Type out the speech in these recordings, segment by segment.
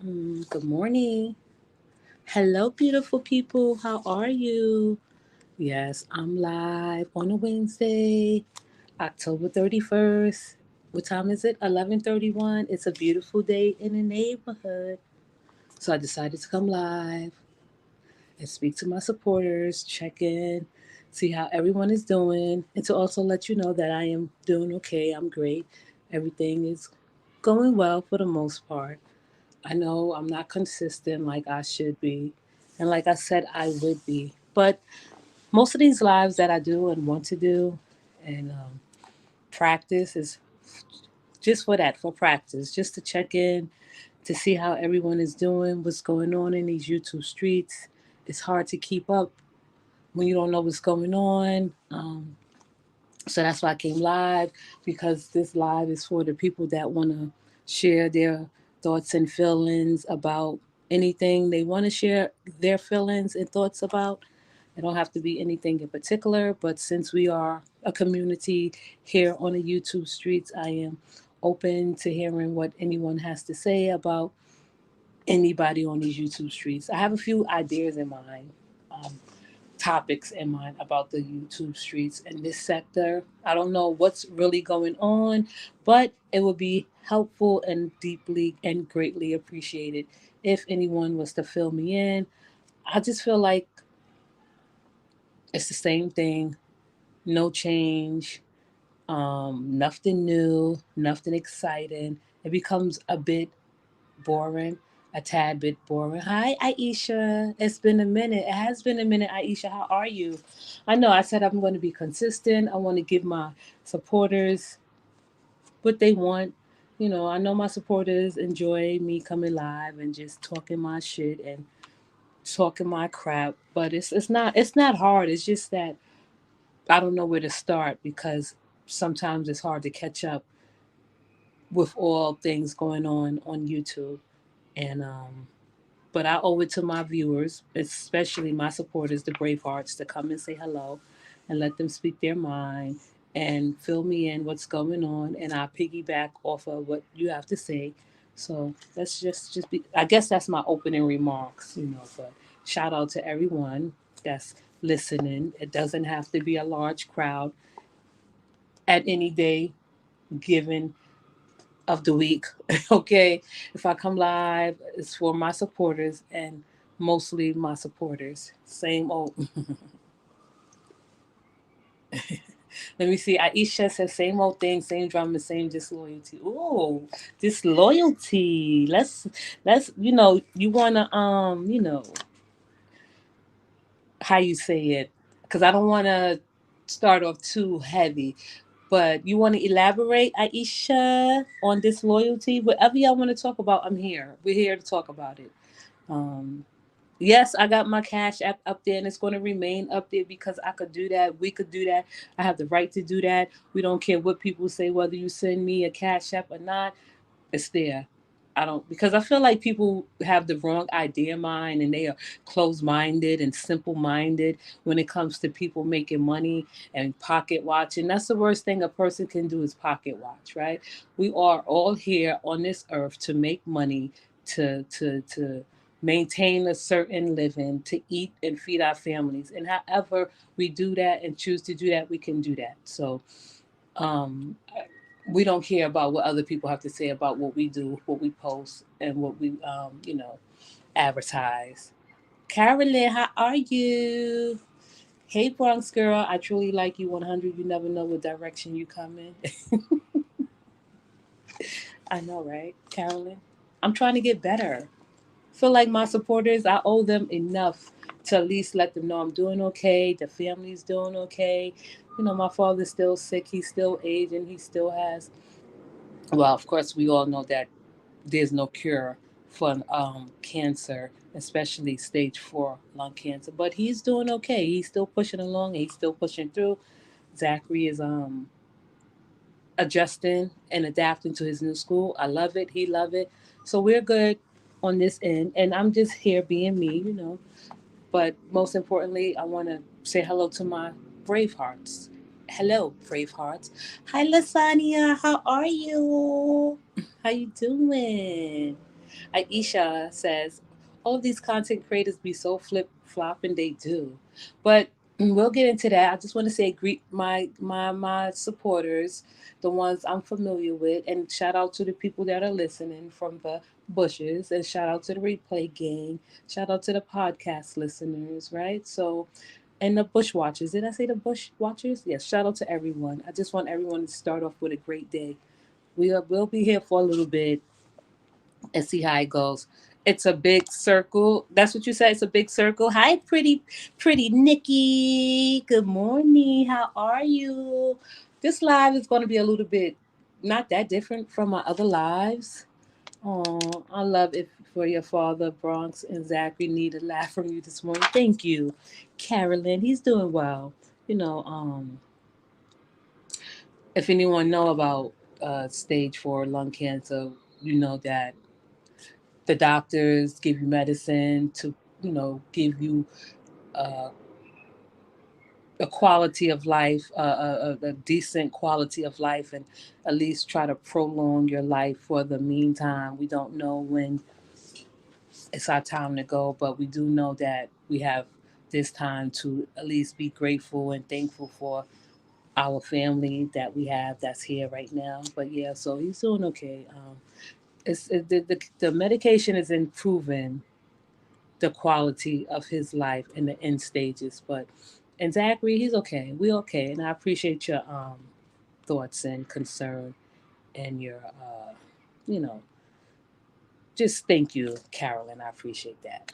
Good morning. Hello, beautiful people. How are you? Yes, I'm live on a Wednesday, October 31st. What time is it? 11:31. It's a beautiful day in the neighborhood. So I decided to come live and speak to my supporters, check in, see how everyone is doing, and to also let you know that I am doing okay. I'm great. Everything is going well for the most part. I know I'm not consistent like I should be. And like I said, I would be. But most of these lives that I do and want to do and practice is just for that, for practice, just to check in, to see how everyone is doing, what's going on in these YouTube streets. It's hard to keep up when you don't know what's going on. So that's why I came live, because this live is for the people that want to share their thoughts and feelings about anything they want to share their feelings and thoughts about. It don't have to be anything in particular, but since we are a community here on the YouTube streets, I am open to hearing what anyone has to say about anybody on these YouTube streets. I have a few ideas in mind. Topics in mind about the YouTube streets in this sector. I don't know what's really going on, but it would be helpful and deeply and greatly appreciated if anyone was to fill me in. I just feel like it's the same thing, no change, nothing new, nothing exciting. It becomes a bit boring, a tad bit boring. Hi, Aisha. It's been a minute. It has been a minute, Aisha. How are you? I know I said I'm going to be consistent. I want to give my supporters what they want. I know my supporters enjoy me coming live and just talking my shit and talking my crap, but it's not hard. It's just that I don't know where to start because sometimes it's hard to catch up with all things going on YouTube. And but I owe it to my viewers, especially my supporters, the Bravehearts, to come and say hello and let them speak their mind and fill me in what's going on. And I piggyback off of what you have to say. So let's just be. I guess that's my opening remarks. But shout out to everyone that's listening. It doesn't have to be a large crowd at any day given of the week. Okay, if I come live, it's for my supporters and mostly my supporters. Same old. Let me see. Aisha says same old thing, same drama, same disloyalty. Ooh, disloyalty. Let's you wanna how you say it, because I don't wanna start off too heavy. But you want to elaborate, Aisha, on disloyalty? Whatever y'all want to talk about, I'm here. We're here to talk about it. Um, yes, I got my Cash App up there, and it's going to remain up there because I could do that. We could do that. I have the right to do that. We don't care what people say, whether you send me a Cash App or not. It's there. I don't, because I feel like people have the wrong idea in mind, and they are closed minded and simple minded when it comes to people making money and pocket watching. That's the worst thing a person can do, is pocket watch, right? We are all here on this earth to make money, to maintain a certain living, to eat and feed our families. And however we do that and choose to do that, we can do that. So um, we don't care about what other people have to say about what we do, what we post, and what we, advertise. Carolyn, how are you? Hey, Bronx girl, I truly like you 100. You never know what direction you come in. I know, right, Carolyn? I'm trying to get better. Feel like my supporters, I owe them enough to at least let them know I'm doing okay. The family's doing okay. My father's still sick. He's still aging. He still has, well, of course, we all know that there's no cure for cancer, especially stage 4 lung cancer. But he's doing okay. He's still pushing along. He's still pushing through. Zachary is adjusting and adapting to his new school. I love it. He love it. So we're good on this end. And I'm just here being me. But most importantly, I want to say hello to my brave hearts. Hello, brave hearts. Hi, Lasagna. How are you? How you doing? Aisha says, all of these content creators be so flip flop, and they do. But we'll get into that. I just want to say greet my supporters, the ones I'm familiar with, and shout out to the people that are listening from the bushes, and shout out to the replay gang, shout out to the podcast listeners, right? So, and the bush watchers. Did I say the bush watchers? Yes. Shout out to everyone. I just want everyone to start off with a great day. We'll be here for a little bit and see how it goes. It's a big circle. That's what you said. It's a big circle. Hi, pretty Nikki. Good morning. How are you? This live is going to be a little bit not that different from my other lives. Oh, I love it for your father, Bronx and Zachary. Need a laugh from you this morning. Thank you, Carolyn. He's doing well. You know, if anyone know about stage 4 lung cancer, you know that the doctors give you medicine to give you uh, a quality of life, a decent quality of life, and at least try to prolong your life for the meantime. We don't know when it's our time to go, but we do know that we have this time to at least be grateful and thankful for our family that we have that's here right now. But yeah, so he's doing okay. The medication is improving the quality of his life in the end stages. But and Zachary, he's okay. We okay, and I appreciate your thoughts and concern and your you know just thank you, Carolyn. I appreciate that.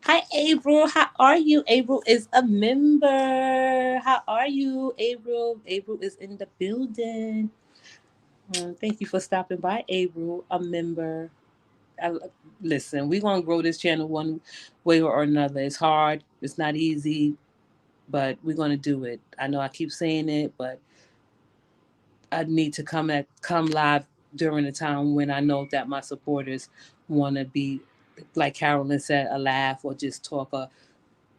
Hi, April. How are you? April is a member. How are you, April? April is in the building. Thank you for stopping by, April, a member. I, listen, we're gonna grow this channel one way or another. It's hard. It's not easy, but we're gonna do it. I know I keep saying it, but I need to come live during the time when I know that my supporters want to be, like Carolyn said, a laugh or just talk or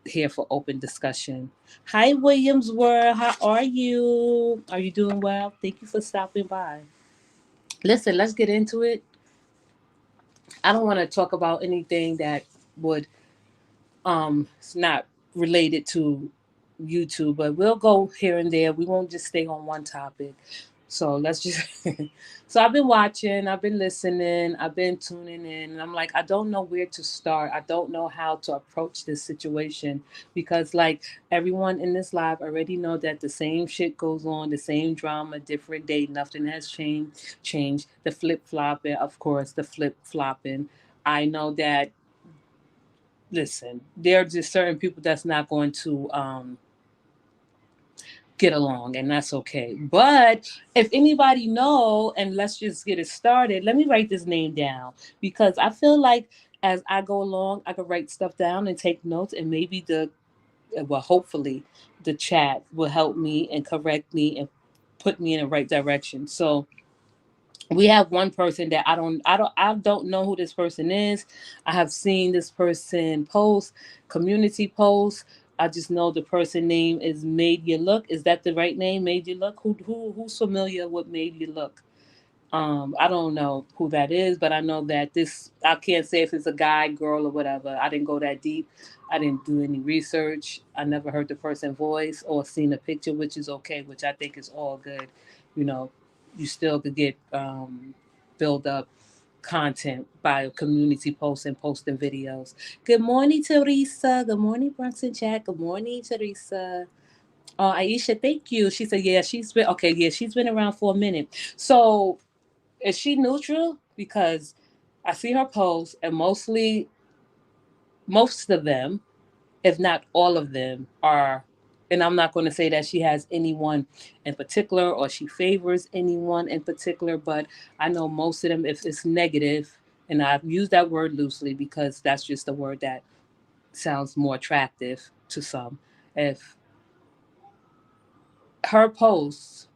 here for open discussion. Hi, Williams World. How are you? Are you doing well? Thank you for stopping by. Listen, let's get into it. I don't want to talk about anything that would it's not related to YouTube, but we'll go here and there. We won't just stay on one topic. So let's just so I've been watching, I've been listening, I've been tuning in, and I'm like, I don't know where to start. I don't know how to approach this situation because like everyone in this live already know that the same shit goes on, the same drama, different day, nothing has changed. The flip flopping, of course, the flip flopping. I know that listen, there are just certain people that's not going to get along, and that's okay. But if anybody know, and let's just get it started, let me write this name down because I feel like as I go along, I can write stuff down and take notes, and maybe hopefully, the chat will help me and correct me and put me in the right direction. So we have one person that I don't know who this person is. I have seen this person post community posts. I just know the person name is Made You Look. Is that the right name? Made You Look. Who's familiar with Made You Look? I don't know who that is, but I know that this. I can't say if it's a guy, girl, or whatever. I didn't go that deep. I didn't do any research. I never heard the person's voice or seen a picture, which is okay. Which I think is all good. You know, you still could get build up content by community posts and posting videos. Good morning, Teresa. Good morning, Bronx and Jack. Good morning, Teresa. Oh, Aisha, thank you. She said, yeah, she's been okay. Yeah, she's been around for a minute. So is she neutral? Because I see her posts, and most of them, if not all of them, are. And I'm not going to say that she has anyone in particular or she favors anyone in particular, but I know most of them, if it's negative, and I've used that word loosely because that's just a word that sounds more attractive to some. If her posts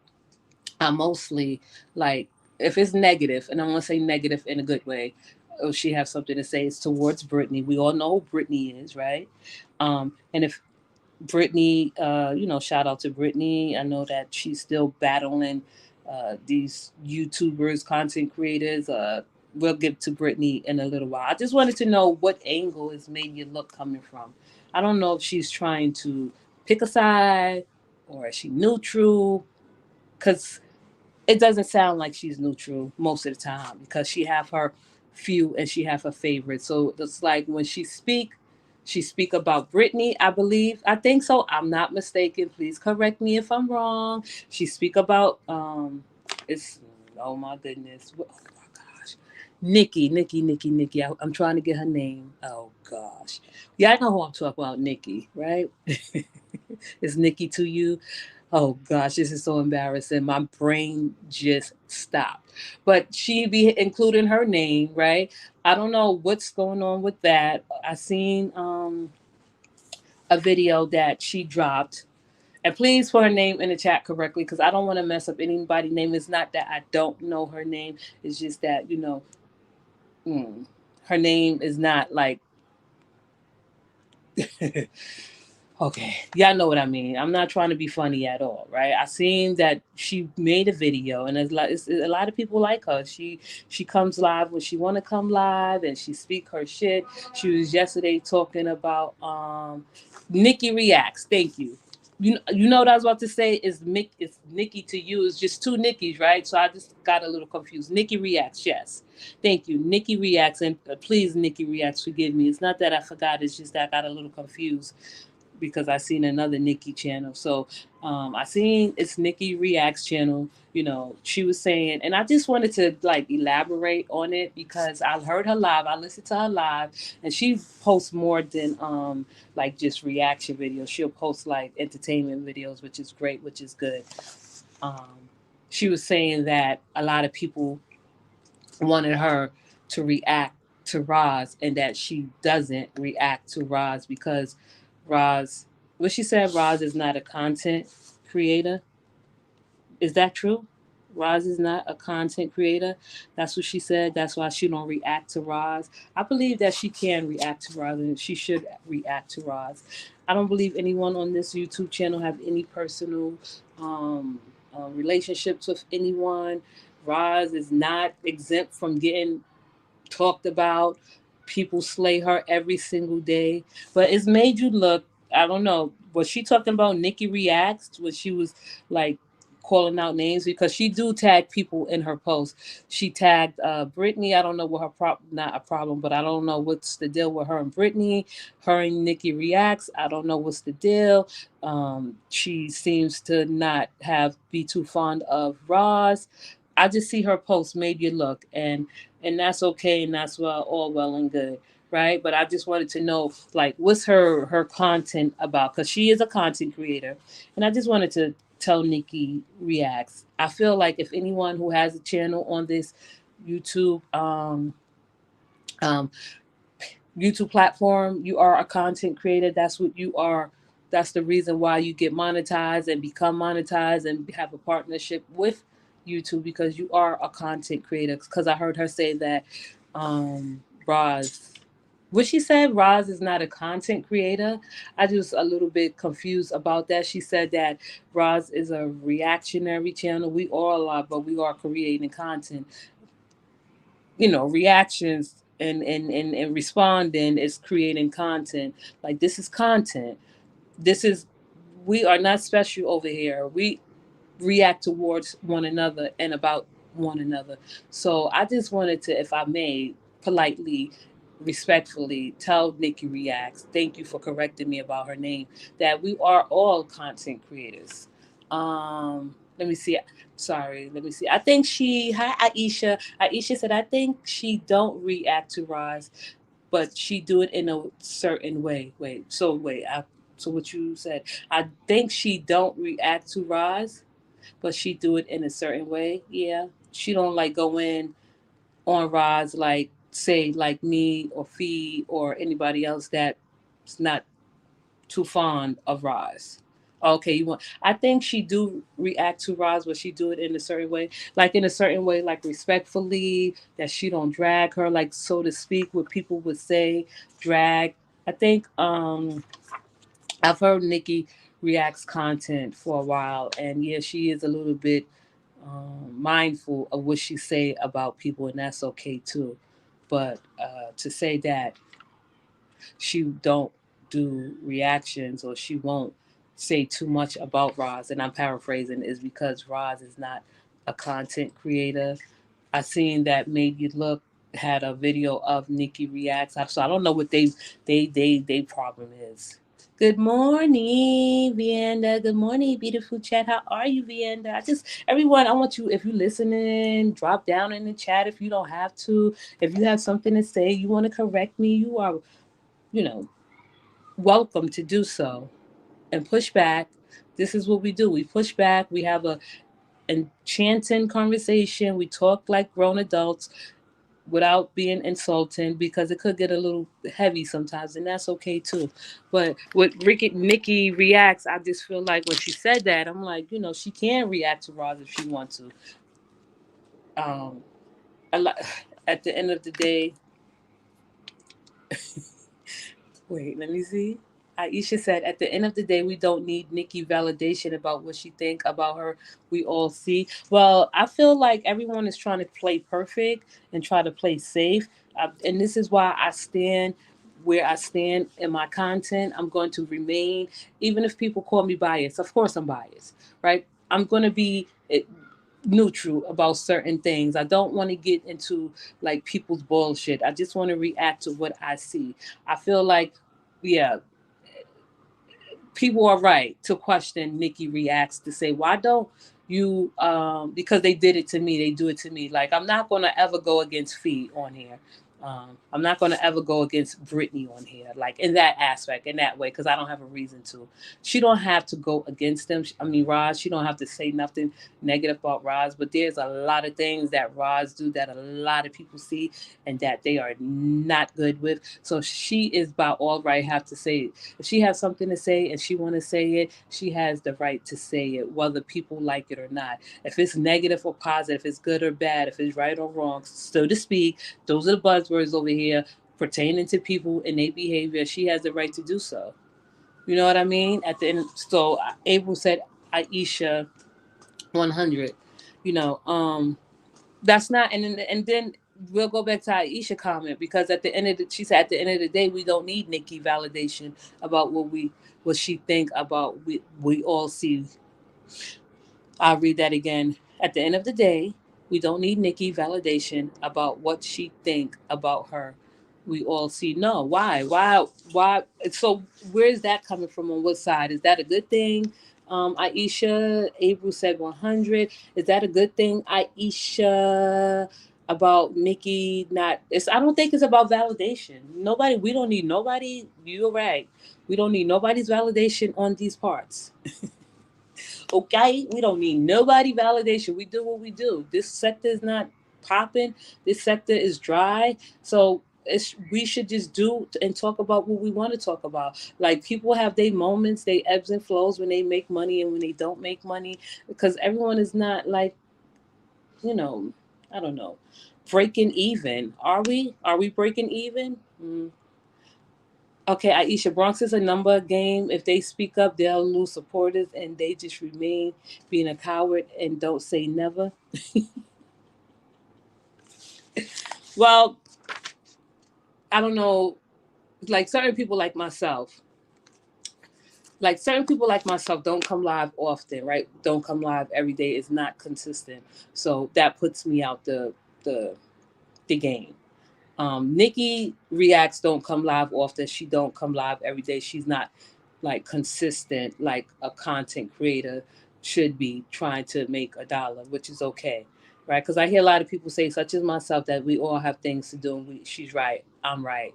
are mostly like if it's negative, and I want to say negative in a good way, or she has something to say, it's towards Brittany. We all know who Brittany is, right? And if Brittany, shout out to Brittany. I know that she's still battling these YouTubers, content creators. we'll get to Brittany in a little while. I just wanted to know what angle is Made You Look coming from. I don't know if she's trying to pick a side or is she neutral, because it doesn't sound like she's neutral most of the time because she have her few and she have her favorites. So it's like when she speak about Brittany, I believe. I think so. I'm not mistaken. Please correct me if I'm wrong. She speak about it's oh my goodness. Oh my gosh. Nikki. I'm trying to get her name. Oh gosh. Yeah, I know who I'm talking about, Nikki, right? Is Nikki to you? Oh gosh, this is so embarrassing. My brain just stopped. But she be including her name, right? I don't know what's going on with that. I seen a video that she dropped. And please put her name in the chat correctly because I don't want to mess up anybody's name. It's not that I don't know her name. It's just that, mm, her name is not like okay, y'all know what I mean. I'm not trying to be funny at all, right? I seen that she made a video, and it's a lot of people like her. She comes live when she want to come live, and she speak her shit. She was yesterday talking about Nikki reacts. Thank you. You know what I was about to say is Mick is Nikki to you. It's just two Nikki's, right? So I just got a little confused. Nikki reacts, yes. Thank you. Nikki reacts, and please, Nikki reacts. Forgive me. It's not that I forgot. It's just that I got a little confused because I seen another Nikki channel. So I seen it's Nikki Reacts channel. She was saying, and I just wanted to like elaborate on it because I heard her live. I listened to her live, and she posts more than like just reaction videos. She'll post like entertainment videos, which is great, which is good. Um, she was saying that a lot of people wanted her to react to Roz and that she doesn't react to Roz because Roz, what she said, Roz is not a content creator. Is that true? Roz is not a content creator. That's what she said. That's why she don't react to Roz. I believe that she can react to Roz and she should react to Roz. I don't believe anyone on this YouTube channel have any personal um, relationships with anyone. Roz is not exempt from getting talked about. People slay her every single day. But it's Made You Look. I don't know. Was she talking about Nikki Reacts when she was like calling out names? Because she do tag people in her post. She tagged Brittany. I don't know what not a problem, but I don't know what's the deal with her and Brittany. Her and Nikki Reacts. I don't know what's the deal. She seems to not be too fond of Roz. I just see her post Made You Look, and that's okay, and that's all well and good, right? But I just wanted to know like what's her content about because she is a content creator, and I just wanted to tell Nikki Reacts. I feel like if anyone who has a channel on this YouTube um, YouTube platform, you are a content creator. That's what you are. That's the reason why you get monetized and become monetized and have a partnership with YouTube because you are a content creator. Because I heard her say that Roz, what she said, Roz is not a content creator. I just a little bit confused about that. She said that Roz is a reactionary channel. We all are, but we are creating content. Reactions and responding is creating content. Like this is content. This is We are not special over here. We react towards one another and about one another. So I just wanted to, if I may, politely, respectfully tell Nikki Reacts, thank you for correcting me about her name, that we are all content creators. Let me see. Sorry, let me see. I think hi Aisha. Aisha said, I think she don't react to Roz, but she do it in a certain way. So what you said, I think she don't react to Roz, but she do it in a certain way. Yeah, she don't like go in on Roz like say like me or Fee or anybody else that's not too fond of Roz. Okay, you want? I think she do react to Roz, but she do it in a certain way, like respectfully, that she don't drag her, like so to speak, what people would say, drag. I think I've heard Nikki reacts content for a while, and yeah, she is a little bit. mindful of what she say about people, and that's okay too. But to say that she don't do reactions or she won't say too much about Roz, and I'm paraphrasing, is because Roz is not a content creator. I seen that Made You Look had a video of Nikki reacts. So I don't know what they problem is. Good morning, Vianda. Good morning, beautiful chat. How are you, Vianda? Everyone, I want you, if you're listening, drop down in the chat if you don't have to. If you have something to say, you want to correct me, you are, you know, welcome to do so. And push back. This is what we do. We push back. We have a enchanting conversation. We talk like grown adults without being insulting because it could get a little heavy sometimes, and that's okay too. But with Nikki reacts, I just feel like when she said that, I'm like, she can react to Roz if she wants to. Um, a lot, at the end of the day, wait, let me see. Aisha said, at the end of the day, we don't need Nikki validation about what she think about her. We all see. Well, I feel like everyone is trying to play perfect and try to play safe. And this is why I stand where I stand in my content. I'm going to remain, even if people call me biased. Of course, I'm biased, right? I'm going to be neutral about certain things. I don't want to get into like people's bullshit. I just want to react to what I see. I feel like, yeah, people are right to question Nikki reacts to say, why don't you because they did it to me, they do it to me. Like, I'm not gonna ever go against Fee on here. I'm not gonna ever go against Brittany on here, like in that aspect, in that way, because I don't have a reason to. She don't have to go against them. I mean, Roz, she don't have to say nothing negative about Roz, but there's a lot of things that Roz do that a lot of people see and that they are not good with. So she is by all right have to say it. If she has something to say and she want to say it, she has the right to say it, whether people like it or not. If it's negative or positive, if it's good or bad, if it's right or wrong, so to speak, those are the buzzwords over here pertaining to people and their behavior. She has the right to do so. You know what I mean? At the end, so April said, Aisha 100. You know, that's not, and then we'll go back to Aisha comment because at the end of she said at the end of the day we don't need Nikki validation about what she think about we all see. I'll read that again. At the end of the day, we don't need Nikki validation about what she think about her. We all see. No, why? Why? So where's that coming from? On what side? Is that a good thing? Aisha, April said 100. Is that a good thing, Aisha? About Nikki not, it's, I don't think it's about validation. Nobody, we don't need nobody. You're right. We don't need nobody's validation on these parts. Okay, we don't need nobody validation. We do what we do. This sector is not popping. This sector is dry. So we should just do and talk about what we want to talk about. Like, people have their moments, they ebbs and flows when they make money and when they don't make money, because everyone is not like, you know, I don't know, breaking even. Are we? Are we breaking even? Okay, Aisha, Bronx is a number game. If they speak up, they'll lose supporters and they just remain being a coward and don't say never. Well, I don't know. Like certain people like myself don't come live often, right? Don't come live every day. It's not consistent. So that puts me out the the game. Nikki reacts don't come live often. She don't come live every day. She's not like consistent like a content creator should be trying to make a dollar, which is okay, right? Because I hear a lot of people say, such as myself, that we all have things to do, and she's right. I'm right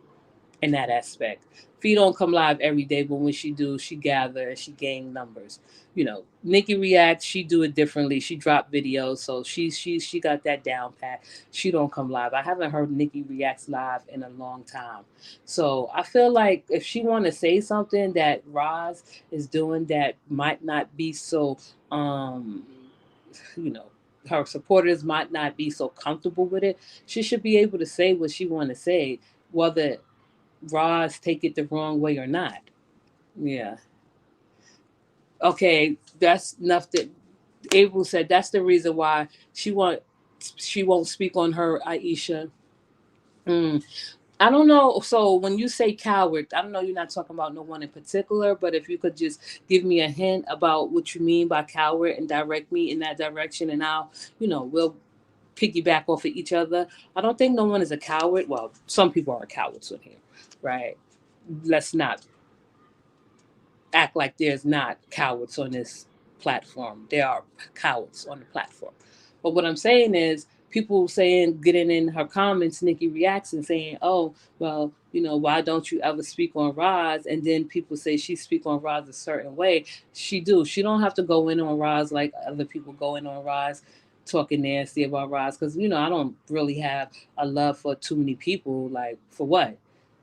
in that aspect. Fee don't come live every day, but when she do, she gather and she gain numbers. Nikki reacts, she do it differently. She drop videos, so she got that down pat. She don't come live. I haven't heard Nikki reacts live in a long time. So I feel like if she want to say something that Roz is doing that might not be so, you know, her supporters might not be so comfortable with it, she should be able to say what she want to say, whether Roz take it the wrong way or not. Yeah. Okay, that's enough. April said that's the reason why she won't speak on her Aisha. Mm. I don't know. So when you say coward, I don't know. You're not talking about no one in particular, but if you could just give me a hint about what you mean by coward and direct me in that direction, and I'll, we'll piggyback off of each other. I don't think no one is a coward. Well, some people are cowards in here, right? Let's not act like there's not cowards on this platform. There are cowards on the platform. But what I'm saying is, people saying, getting in her comments, Nikki reacts and saying, oh, well, why don't you ever speak on Roz? And then people say she speak on Roz a certain way. She do. She don't have to go in on Roz like other people go in on Roz, talking nasty about Roz. Because, I don't really have a love for too many people. Like, for what?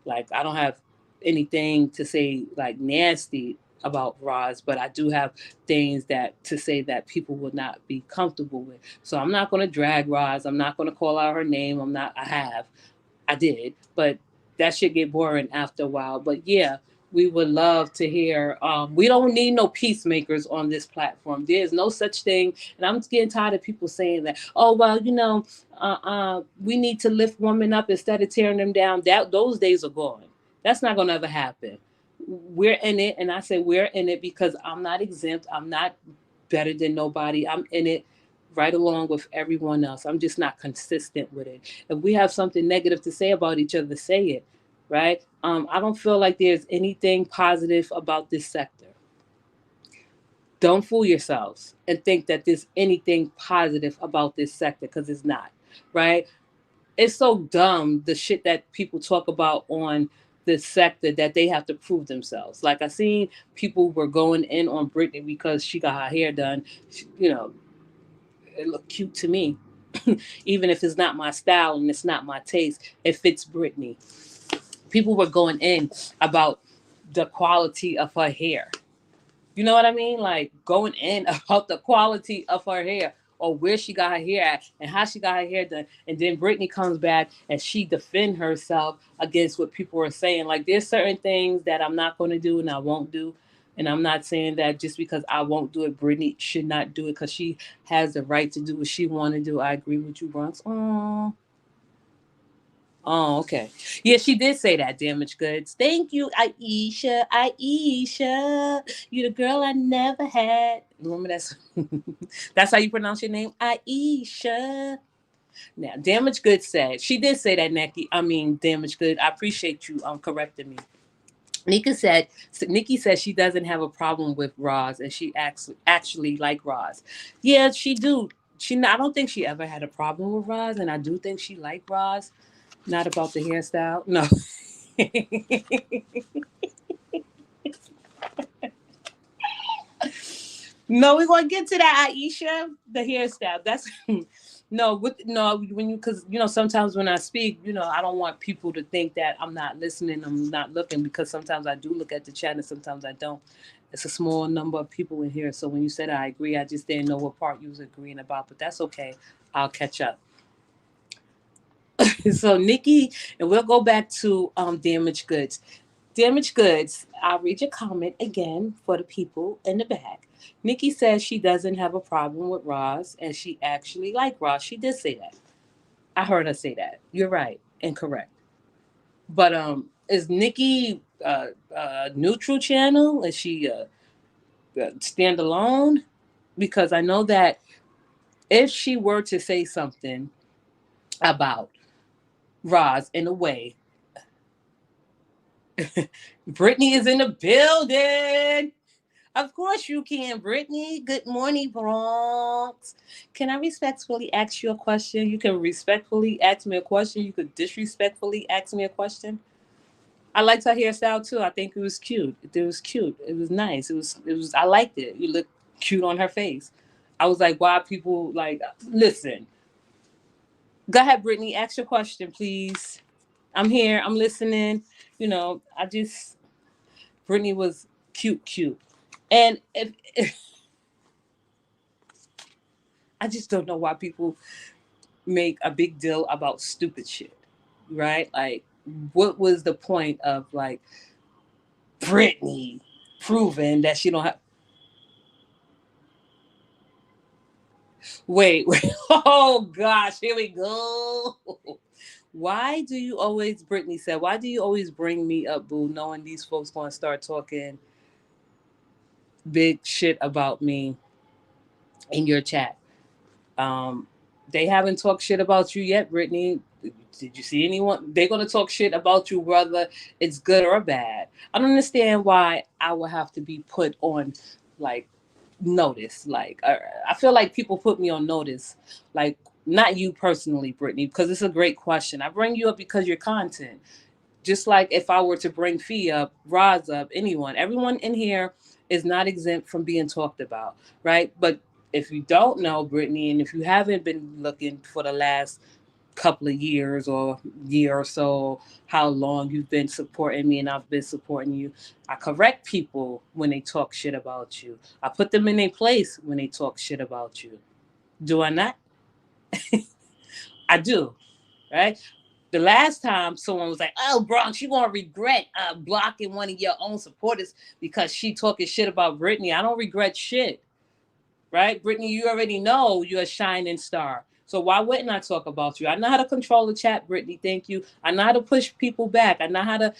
Like, I don't have anything to say like nasty about Roz, but I do have things that to say that people would not be comfortable with. So I'm not going to drag Roz. I'm not going to call out her name. I'm not. I did, but that should get boring after a while. But yeah, we would love to hear. We don't need no peacemakers on this platform. There's no such thing, and I'm getting tired of people saying that. Oh well, we need to lift women up instead of tearing them down. That those days are gone. That's not gonna ever happen. We're in it, and I say we're in it because I'm not exempt. I'm not better than nobody. I'm in it right along with everyone else. I'm just not consistent with it. If we have something negative to say about each other, say it, right? I don't feel like there's anything positive about this sector. Don't fool yourselves and think that there's anything positive about this sector because it's not, right? It's so dumb the shit that people talk about on this sector that they have to prove themselves. Like I seen people were going in on Brittany because she got her hair done. It looked cute to me. Even if it's not my style and it's not my taste, it fits Brittany. People were going in about the quality of her hair. You know what I mean? Like going in about the quality of her hair or where she got her hair at and how she got her hair done. And then Brittany comes back and she defend herself against what people are saying. Like there's certain things that I'm not going to do and I won't do. And I'm not saying that just because I won't do it, Brittany should not do it because she has the right to do what she want to do. I agree with you, Bronx. Oh, okay. Yeah, she did say that, damaged goods. Thank you, Aisha. Aisha. You the girl I never had. Remember that's that's how you pronounce your name? Aisha. Now, damaged goods said, she did say that, Nikki. I mean, damaged good. I appreciate you correcting me. Nikki said she doesn't have a problem with Roz and she actually like Roz. Yeah, she do. I don't think she ever had a problem with Roz, and I do think she liked Roz. Not about the hairstyle. No. No, we're gonna get to that, Aisha. The hairstyle. That's no, no, when you because sometimes when I speak, I don't want people to think that I'm not listening, I'm not looking, because sometimes I do look at the chat and sometimes I don't. It's a small number of people in here. So when you said I agree, I just didn't know what part you was agreeing about, but that's okay. I'll catch up. So Nikki, and we'll go back to damaged goods. Damaged goods. I'll read your comment again for the people in the back. Nikki says she doesn't have a problem with Roz and she actually like Roz. She did say that. I heard her say that. You're right and correct. But is Nikki neutral channel? Is she standalone? Because I know that if she were to say something about Roz in a way, Brittany is in the building. Of course you can, Brittany. Good morning, Bronx. Can I respectfully ask you a question? You can respectfully ask me a question. You could disrespectfully ask me a question. I liked her hairstyle too. I think it was cute. It was cute. It was nice. It was I liked it. You look cute on her face. I was like, why people like listen. Go ahead, Brittany. Ask your question, please. I'm here. I'm listening. I just Brittany was cute, cute. And if I just don't know why people make a big deal about stupid shit, right? Like, what was the point of like Britney proving that she don't have? Wait. Oh gosh, here we go. Why do you always, Brittany said, why do you always bring me up, boo, knowing these folks gonna start talking big shit about me in your chat? Um, they haven't talked shit about you yet, Brittany. Did you see anyone? They're gonna talk shit about you whether it's good or bad. I don't understand why I would have to be put on like notice. Like I feel like people put me on notice. Like not you personally, Brittany, because it's a great question. I bring you up because your content. Just like if I were to bring Fee up, Roz up, anyone, everyone in here is not exempt from being talked about, right? But if you don't know, Brittany, and if you haven't been looking for the last couple of years or year or so, how long you've been supporting me and I've been supporting you, I correct people when they talk shit about you. I put them in their place when they talk shit about you. Do I not? I do, right? The last time someone was like, "Oh, Bronx, you gonna regret blocking one of your own supporters because she talking shit about Brittany." I don't regret shit, right? Brittany, you already know you're a shining star. So why wouldn't I talk about you? I know how to control the chat, Brittany. Thank you. I know how to push people back. I know how to,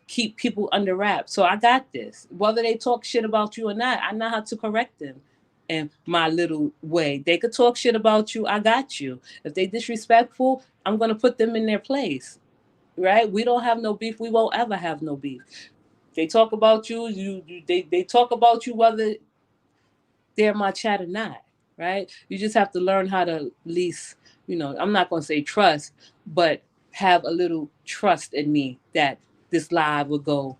keep people under wraps. So I got this. Whether they talk shit about you or not, I know how to correct them in my little way. They could talk shit about you. I got you. If they disrespectful, I'm gonna put them in their place. Right? We don't have no beef. We won't ever have no beef. They talk about you. They talk about you whether they're my chat or not, right? You just have to learn how to at least, I'm not going to say trust, but have a little trust in me that this live will go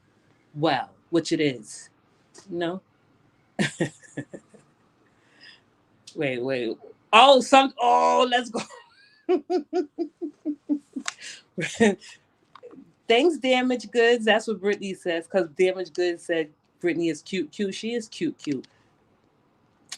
well, which it is. You know? Wait. Let's go. Things damaged goods. That's what Brittany says, because damaged goods said Brittany is cute. She is cute.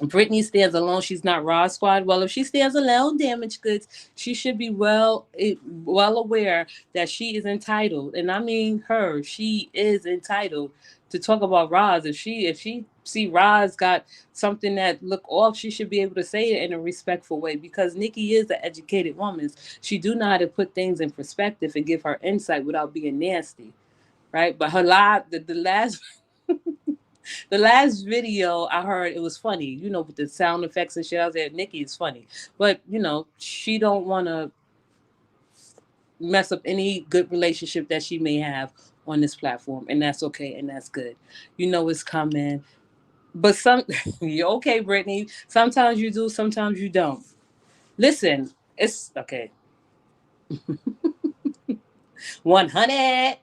Brittany stands alone. She's not Raw Squad. Well, if she stands alone, damaged goods, she should be well aware that she is entitled, and I mean her. She is entitled to talk about Roz. If she see Roz got something that look off, she should be able to say it in a respectful way, because Nikki is an educated woman. She do know how to put things in perspective and give her insight without being nasty, right? But her live, the last the last video I heard, it was funny, with the sound effects and shit. I was like, Nikki is funny, but she don't want to mess up any good relationship that she may have on this platform, and that's okay and that's good. It's coming, but you okay, Brittany? Sometimes you do, sometimes you don't. Listen, it's okay. 100.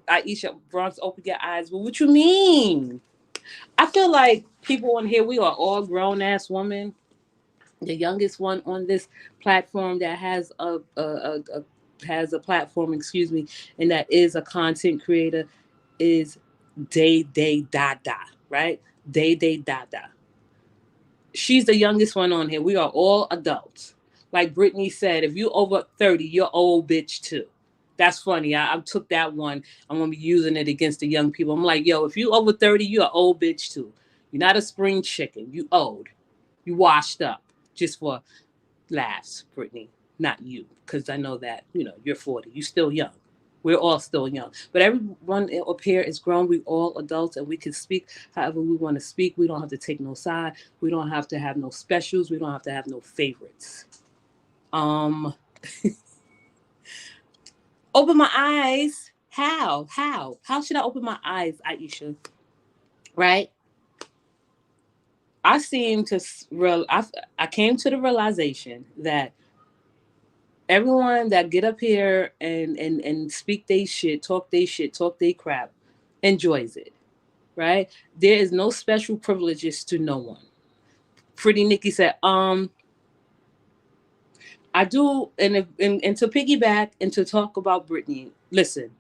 Aisha Bronx, open your eyes. Well, what you mean? I feel like people on here, we are all grown ass women. The youngest one on this platform that has a platform, excuse me, and that is a content creator is Day Dada, right? Day Dada. She's the youngest one on here. We are all adults. Like Brittany said, if you over 30, you're old bitch too. That's funny. I took that one. I'm gonna be using it against the young people. I'm like, yo, if you over 30, you're an old bitch too. You're not a spring chicken. You old. You washed up. Just for laughs, Brittany, not you, because I know that you're 40. You're still young. We're all still young, but everyone up here is grown. We all adults, and we can speak however we want to speak. We don't have to take no side. We don't have to have no specials. We don't have to have no favorites. Um, Open my eyes. How? How should I open my eyes, Aisha? Right? I seem to real. I came to the realization that everyone that get up here and speak they shit, talk they crap, enjoys it, right? There is no special privileges to no one. Pretty Nikki said, I do, and to piggyback and to talk about Brittany. Listen,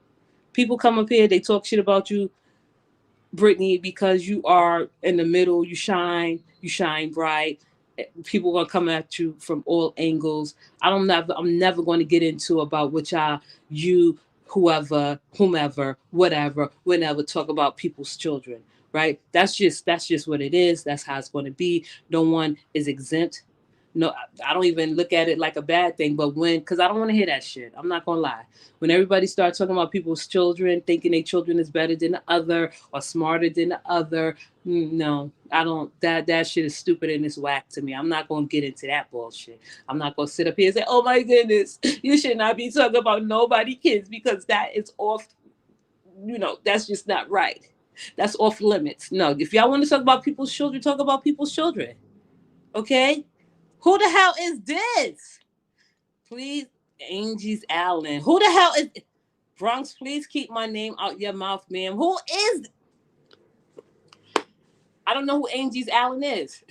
people come up here, they talk shit about you, Brittany, because you are in the middle. You shine bright. People gonna come at you from all angles. I'm never going to get into about which you, whoever, whomever, whatever, whenever talk about people's children. right? That's just what it is. That's how it's going to be. No one is exempt. No, I don't even look at it like a bad thing. But because I don't want to hear that shit. I'm not gonna lie. When everybody starts talking about people's children, thinking their children is better than the other or smarter than the other, no, I don't. That shit is stupid and it's whack to me. I'm not gonna get into that bullshit. I'm not gonna sit up here and say, "Oh my goodness, you should not be talking about nobody kids," because that is off. That's just not right. That's off limits. No, if y'all want to talk about people's children, talk about people's children. Okay? Who the hell is this? Please, Angie's Allen. Who the hell is Bronx? Please keep my name out your mouth, ma'am. Who is? I don't know who Angie's Allen is.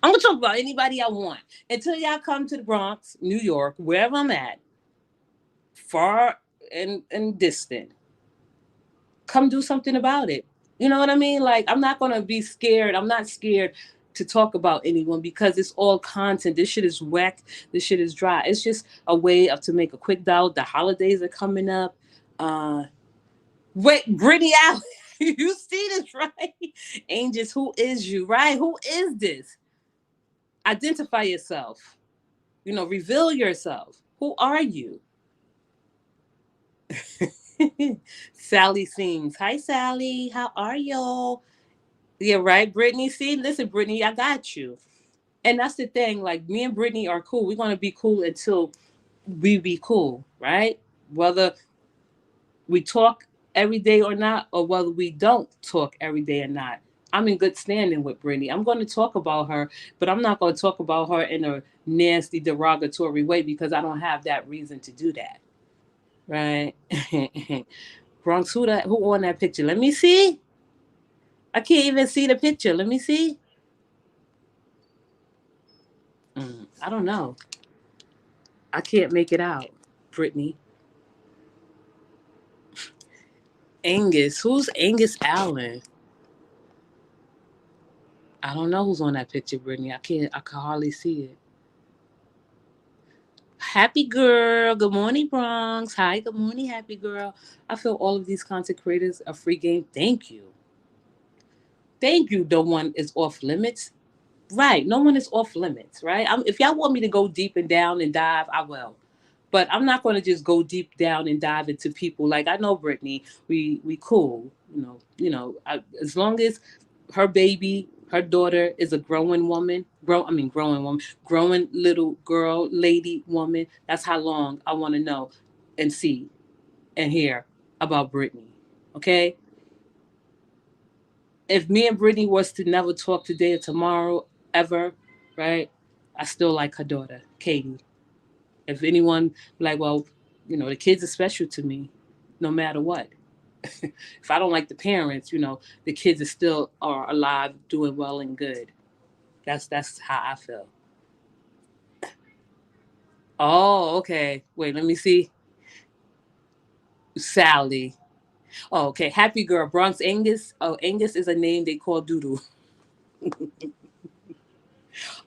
I'm gonna talk about anybody I want until y'all come to the Bronx, New York, wherever I'm at, far and distant. Come do something about it. You know what I mean? Like, I'm not gonna be scared. I'm not scared to talk about anyone because it's all content. This shit is whack. This shit is dry. It's just a way of to make a quick dollar. The holidays are coming up. Uh Wait, Brittany out. You see this, right? Angels, who is you, right? Who is this? Identify yourself. Reveal yourself. Who are you? Sally sings. Hi, Sally. How are y'all? Yeah, right, Brittany. See, listen, Brittany, I got you. And that's the thing. Like, me and Brittany are cool. We're gonna be cool until we be cool, right? Whether we talk every day or not, or whether we don't talk every day or not. I'm in good standing with Brittany. I'm going to talk about her, but I'm not going to talk about her in a nasty, derogatory way because I don't have that reason to do that, right? Bronx, who on that picture? Let me see. I can't even see the picture. Let me see. I don't know. I can't make it out. Brittany. Angus. Who's Angus Allen? I don't know who's on that picture, Brittany. I can hardly see it. Happy girl. Good morning, Bronx. Hi, good morning, happy girl. I feel all of these content creators are free game. Thank you. Thank you. No one is off limits. Right. No one is off limits, right? If y'all want me to go deep and down and dive, I will. But I'm not going to just go deep down and dive into people. Like, I know Brittany, we cool. As long as her baby, her daughter is a growing woman, growing woman, growing little girl, lady, woman. That's how long I want to know and see and hear about Brittany. Okay? If me and Brittany was to never talk today or tomorrow ever, right? I still like her daughter, Katie. If anyone like, well, the kids are special to me, no matter what. If I don't like the parents, the kids are alive, doing well and good. That's how I feel. Oh, okay. Wait, let me see. Sally. Oh, okay. Happy girl. Bronx Angus. Oh, Angus is a name they call Doodoo.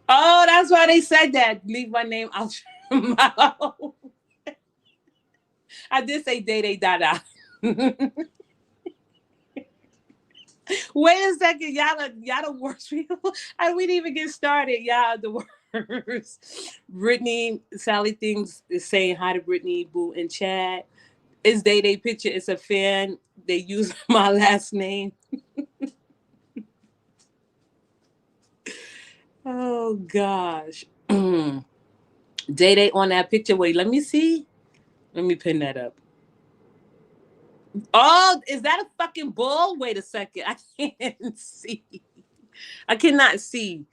Oh, that's why they said that. Leave my name out your mouth. I did say Day Day Dada. Wait a second, y'all the worst people. We didn't even get started. Y'all the worst. Brittany, Sally things is saying hi to Brittany, Boo in chat. It's Day Day picture. It's a fan. They use my last name. Oh gosh. Day Day on that picture. Wait, let me see. Let me pin that up. Oh, is that a fucking bull? Wait a second. I can't see. I cannot see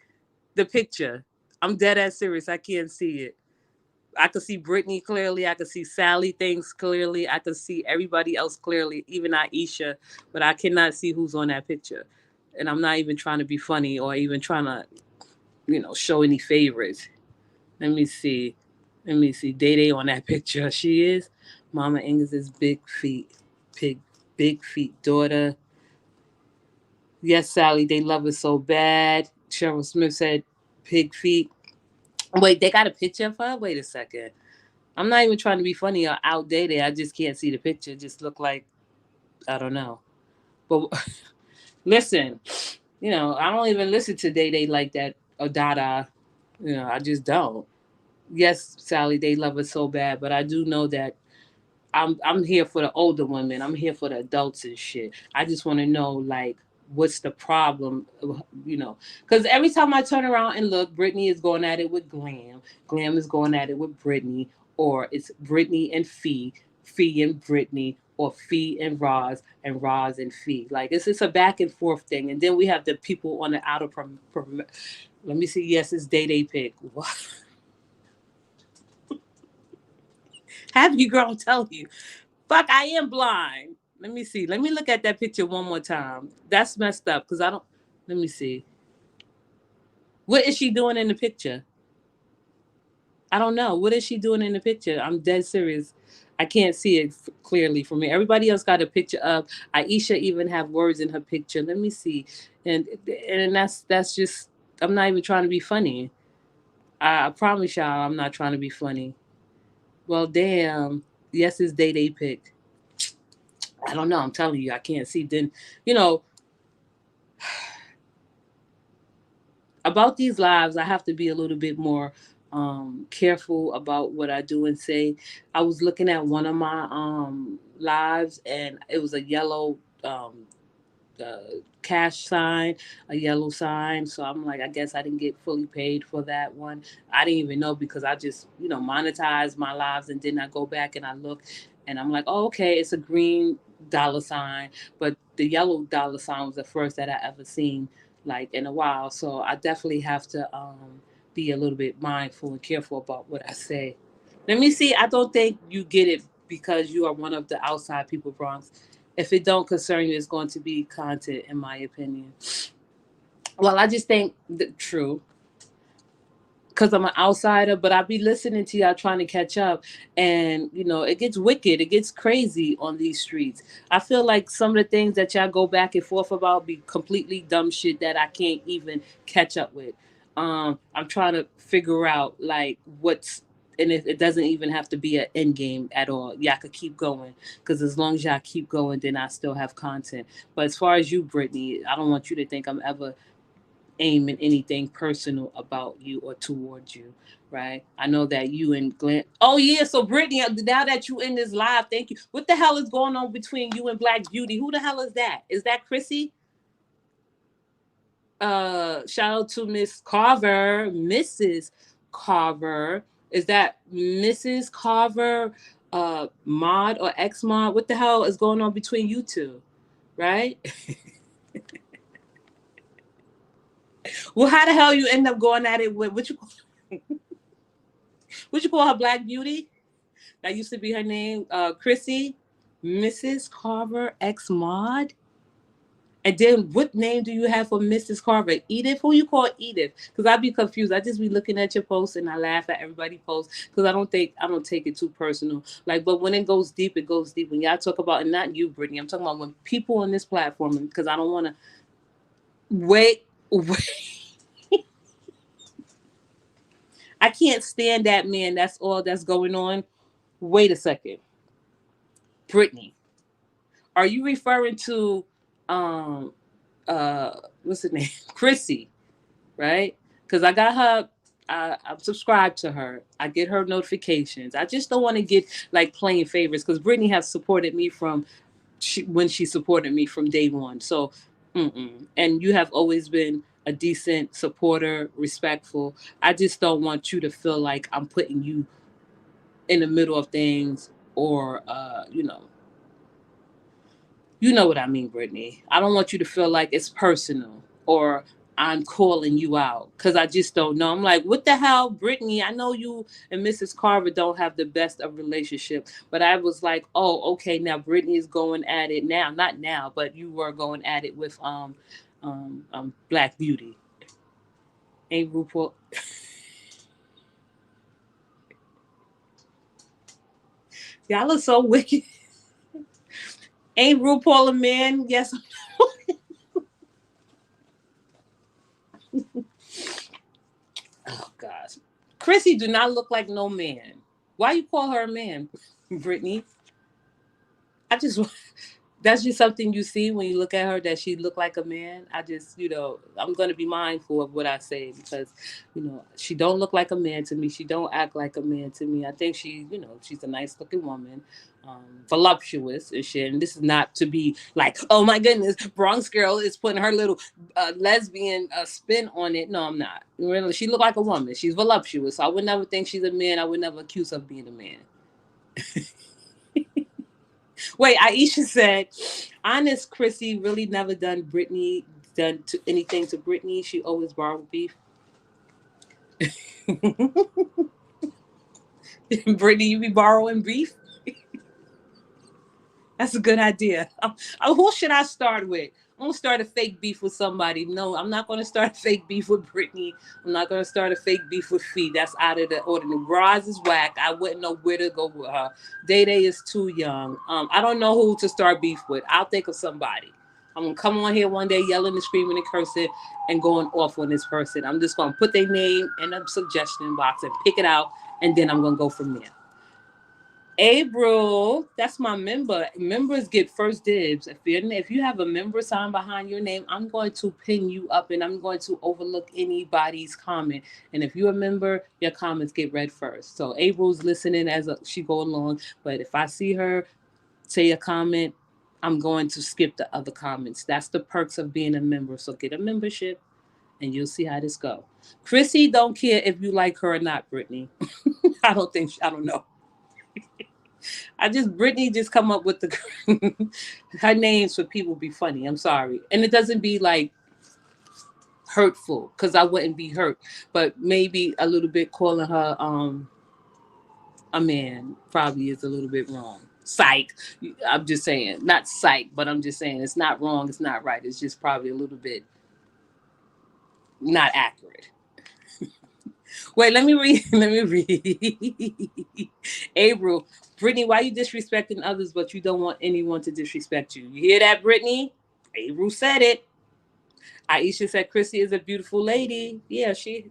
the picture. I'm dead ass serious. I can't see it. I could see Brittany clearly. I could see Sally things clearly. I could see everybody else clearly, even Aisha, but I cannot see who's on that picture. And I'm not even trying to be funny or even trying to, show any favorites. Let me see. Let me see. Day Day on that picture. She is. Mama Inglis's big feet. Big, big feet daughter. Yes, Sally, they love it so bad. Cheryl Smith said pig feet. Wait, they got a picture of her? Wait a second. I'm not even trying to be funny or outdated. I just can't see the picture. It just look like, I don't know. But listen, I don't even listen to Day Day like that or Dada. I just don't. Yes, Sally, they love it so bad, but I do know that I'm here for the older women. I'm here for the adults and shit. I just want to know like what's the problem, because every time I turn around and look, Brittany is going at it with Glam. Glam is going at it with Brittany, or it's Brittany and Fee, Fee and Brittany, or Fee and Roz and Fee. Like it's just a back and forth thing, and then we have the people on the outer. Let me see. Yes, it's Day Day pick. What? Have you girl tell you? Fuck, I am blind. Let me see. Let me look at that picture one more time. That's messed up because I don't. Let me see. What is she doing in the picture? I don't know. What is she doing in the picture? I'm dead serious. I can't see it clearly for me. Everybody else got a picture up. Aisha even have words in her picture. Let me see. And that's just. I'm not even trying to be funny. I promise y'all, I'm not trying to be funny. Well, damn. Yes, it's Day Day pick. I don't know. I'm telling you, I can't see. Then, you know, about these lives, I have to be a little bit more careful about what I do and say. I was looking at one of my lives, and it was a yellow cash sign, a yellow sign. So I'm like, I guess I didn't get fully paid for that one. I didn't even know because I just, monetized my lives and then I go back and I look and I'm like, oh, okay, it's a green dollar sign. But the yellow dollar sign was the first that I ever seen like in a while. So I definitely have to be a little bit mindful and careful about what I say. Let me see. I don't think you get it because you are one of the outside people, Bronx. If it don't concern you, it's going to be content, in my opinion. Well, I just think true because I'm an outsider, but I be listening to y'all trying to catch up, and it gets wicked, it gets crazy on these streets. I feel like some of the things that y'all go back and forth about be completely dumb shit that I can't even catch up with. I'm trying to figure out like what's. And it doesn't even have to be an end game at all. Y'all could keep going because as long as y'all keep going, then I still have content. But as far as you, Brittany, I don't want you to think I'm ever aiming anything personal about you or towards you, right? I know that you and Glenn. Oh yeah, so Brittany, now that you in this live, thank you. What the hell is going on between you and Black Beauty? Who the hell is that? Is that Chrissy? Shout out to Miss Carver, Mrs. Carver. Is that Mrs. Carver, mod or ex mod? What the hell is going on between you two, right? Well, how the hell you end up going at it with what you call her, Black Beauty? That used to be her name, Chrissy, Mrs. Carver, ex mod. And then what name do you have for Mrs. Carver? Edith? Who you call Edith? Because I'd be confused. I just be looking at your posts and I laugh at everybody posts because I don't take it too personal. Like, but when it goes deep, it goes deep. When y'all talk about, and not you, Brittany, I'm talking about when people on this platform, because I don't want to wait. I can't stand that man. That's all that's going on. Wait a second. Brittany, are you referring to um what's her name? Chrissy, right? Because I got her. I'm subscribed to her. I get her notifications. I just don't want to get like playing favorites because Brittany has supported me from when she supported me from day one. So, and you have always been a decent supporter, respectful. I just don't want you to feel like I'm putting you in the middle of things or you know what I mean, Brittany. I don't want you to feel like it's personal or I'm calling you out because I just don't know. I'm like, what the hell, Brittany? I know you and Mrs. Carver don't have the best of relationship, but I was like, oh, okay, now Brittany is going at it now. Not now, but you were going at it with Black Beauty. Ain't RuPaul? Y'all are so wicked. Ain't RuPaul a man? Yes. Oh gosh, Chrissy do not look like no man. Why you call her a man, Brittany? I just that's just something you see when you look at her that she looked like a man. I just, I'm going to be mindful of what I say because, she don't look like a man to me. She don't act like a man to me. I think she, she's a nice looking woman, voluptuous and shit. And this is not to be like, oh my goodness, Bronx girl is putting her little lesbian spin on it. No, I'm not. Really, she look like a woman. She's voluptuous. So I would never think she's a man. I would never accuse her of being a man. Wait, Aisha said, honest Chrissy really never done to anything to Brittany. She always borrowed beef. Brittany, you be borrowing beef? That's a good idea. Who should I start with? I'm gonna start a fake beef with somebody. No, I'm not gonna start a fake beef with Brittany. I'm not gonna start a fake beef with Fee. That's out of the ordinary. Roz is whack. I wouldn't know where to go with her. Day Day is too young. I don't know who to start beef with. I'll think of somebody. I'm gonna come on here one day yelling and screaming and cursing and going off on this person. I'm just gonna put their name in the suggestion box and pick it out, and then I'm gonna go from there. April, that's my member. Members get first dibs. If you have a member sign behind your name, I'm going to pin you up and I'm going to overlook anybody's comment. And if you're a member, your comments get read first. So April's listening as she go along. But if I see her say a comment, I'm going to skip the other comments. That's the perks of being a member. So get a membership and you'll see how this go. Chrissy don't care if you like her or not, Brittany. I don't know. Brittany just come up with the her names for people be funny. I'm sorry, and it doesn't be like hurtful because I wouldn't be hurt, but maybe a little bit calling her a man probably is a little bit wrong. Psych. I'm just saying, not psych, but I'm just saying it's not wrong. It's not right. It's just probably a little bit not accurate. Wait, let me read. Let me read. April, Brittany, why you disrespecting others, but you don't want anyone to disrespect you? You hear that, Brittany? April said it. Aisha said Chrissy is a beautiful lady. Yeah, she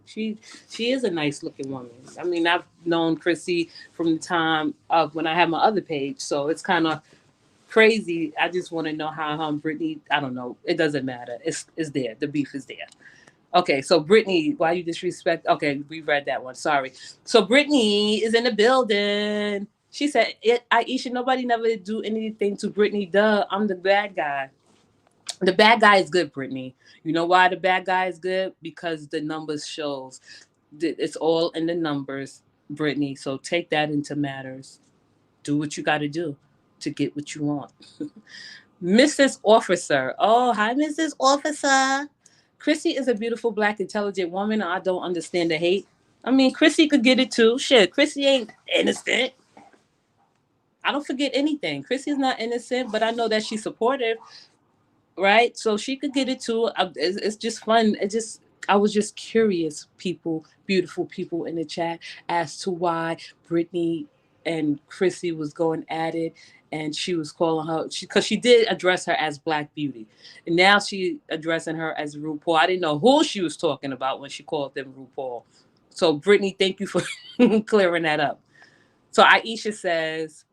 is a nice looking woman. I mean, I've known Chrissy from the time of when I had my other page, so it's kind of crazy. I just want to know how Brittany. I don't know. It doesn't matter. It's there. The beef is there. Okay, so Brittany, why you disrespect? Okay, we read that one. Sorry. So Brittany is in the building. She said, Aisha, nobody never do anything to Brittany. Duh, I'm the bad guy. The bad guy is good, Brittany. You know why the bad guy is good? Because the numbers shows. It's all in the numbers, Brittany. So take that into matters. Do what you got to do to get what you want. Mrs. Officer. Oh, hi, Mrs. Officer. Chrissy is a beautiful, black, intelligent woman. I don't understand the hate. I mean, Chrissy could get it too. Shit, Chrissy ain't innocent. I don't forget anything. Chrissy's not innocent, but I know that she's supportive, right? So she could get it too. It's just fun. I was just curious, people, beautiful people in the chat, as to why Brittany and Chrissy was going at it, and she was calling her because she did address her as Black Beauty, and now she addressing her as RuPaul. I didn't know who she was talking about when she called them RuPaul. So Brittany, thank you for clearing that up. So Aisha says,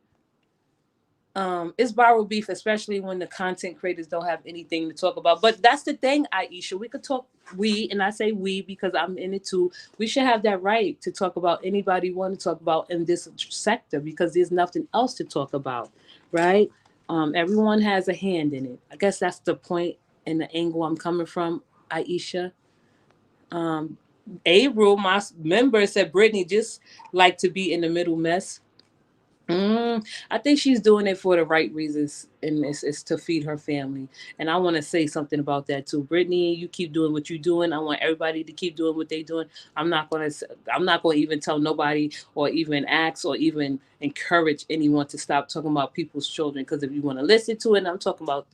it's viral beef, especially when the content creators don't have anything to talk about. But that's the thing, Aisha. We could talk, and I say we because I'm in it too. We should have that right to talk about anybody want to talk about in this sector because there's nothing else to talk about, right? Everyone has a hand in it. I guess that's the point and the angle I'm coming from, Aisha. Um, April, my member, said Brittany just like to be in the middle mess. I think she's doing it for the right reasons, and it's to feed her family. And I want to say something about that too, Brittany. You keep doing what you're doing. I want everybody to keep doing what they're doing. I'm not gonna. I'm not gonna even tell nobody, or even ask, or even encourage anyone to stop talking about people's children. Because if you want to listen to it, and I'm talking about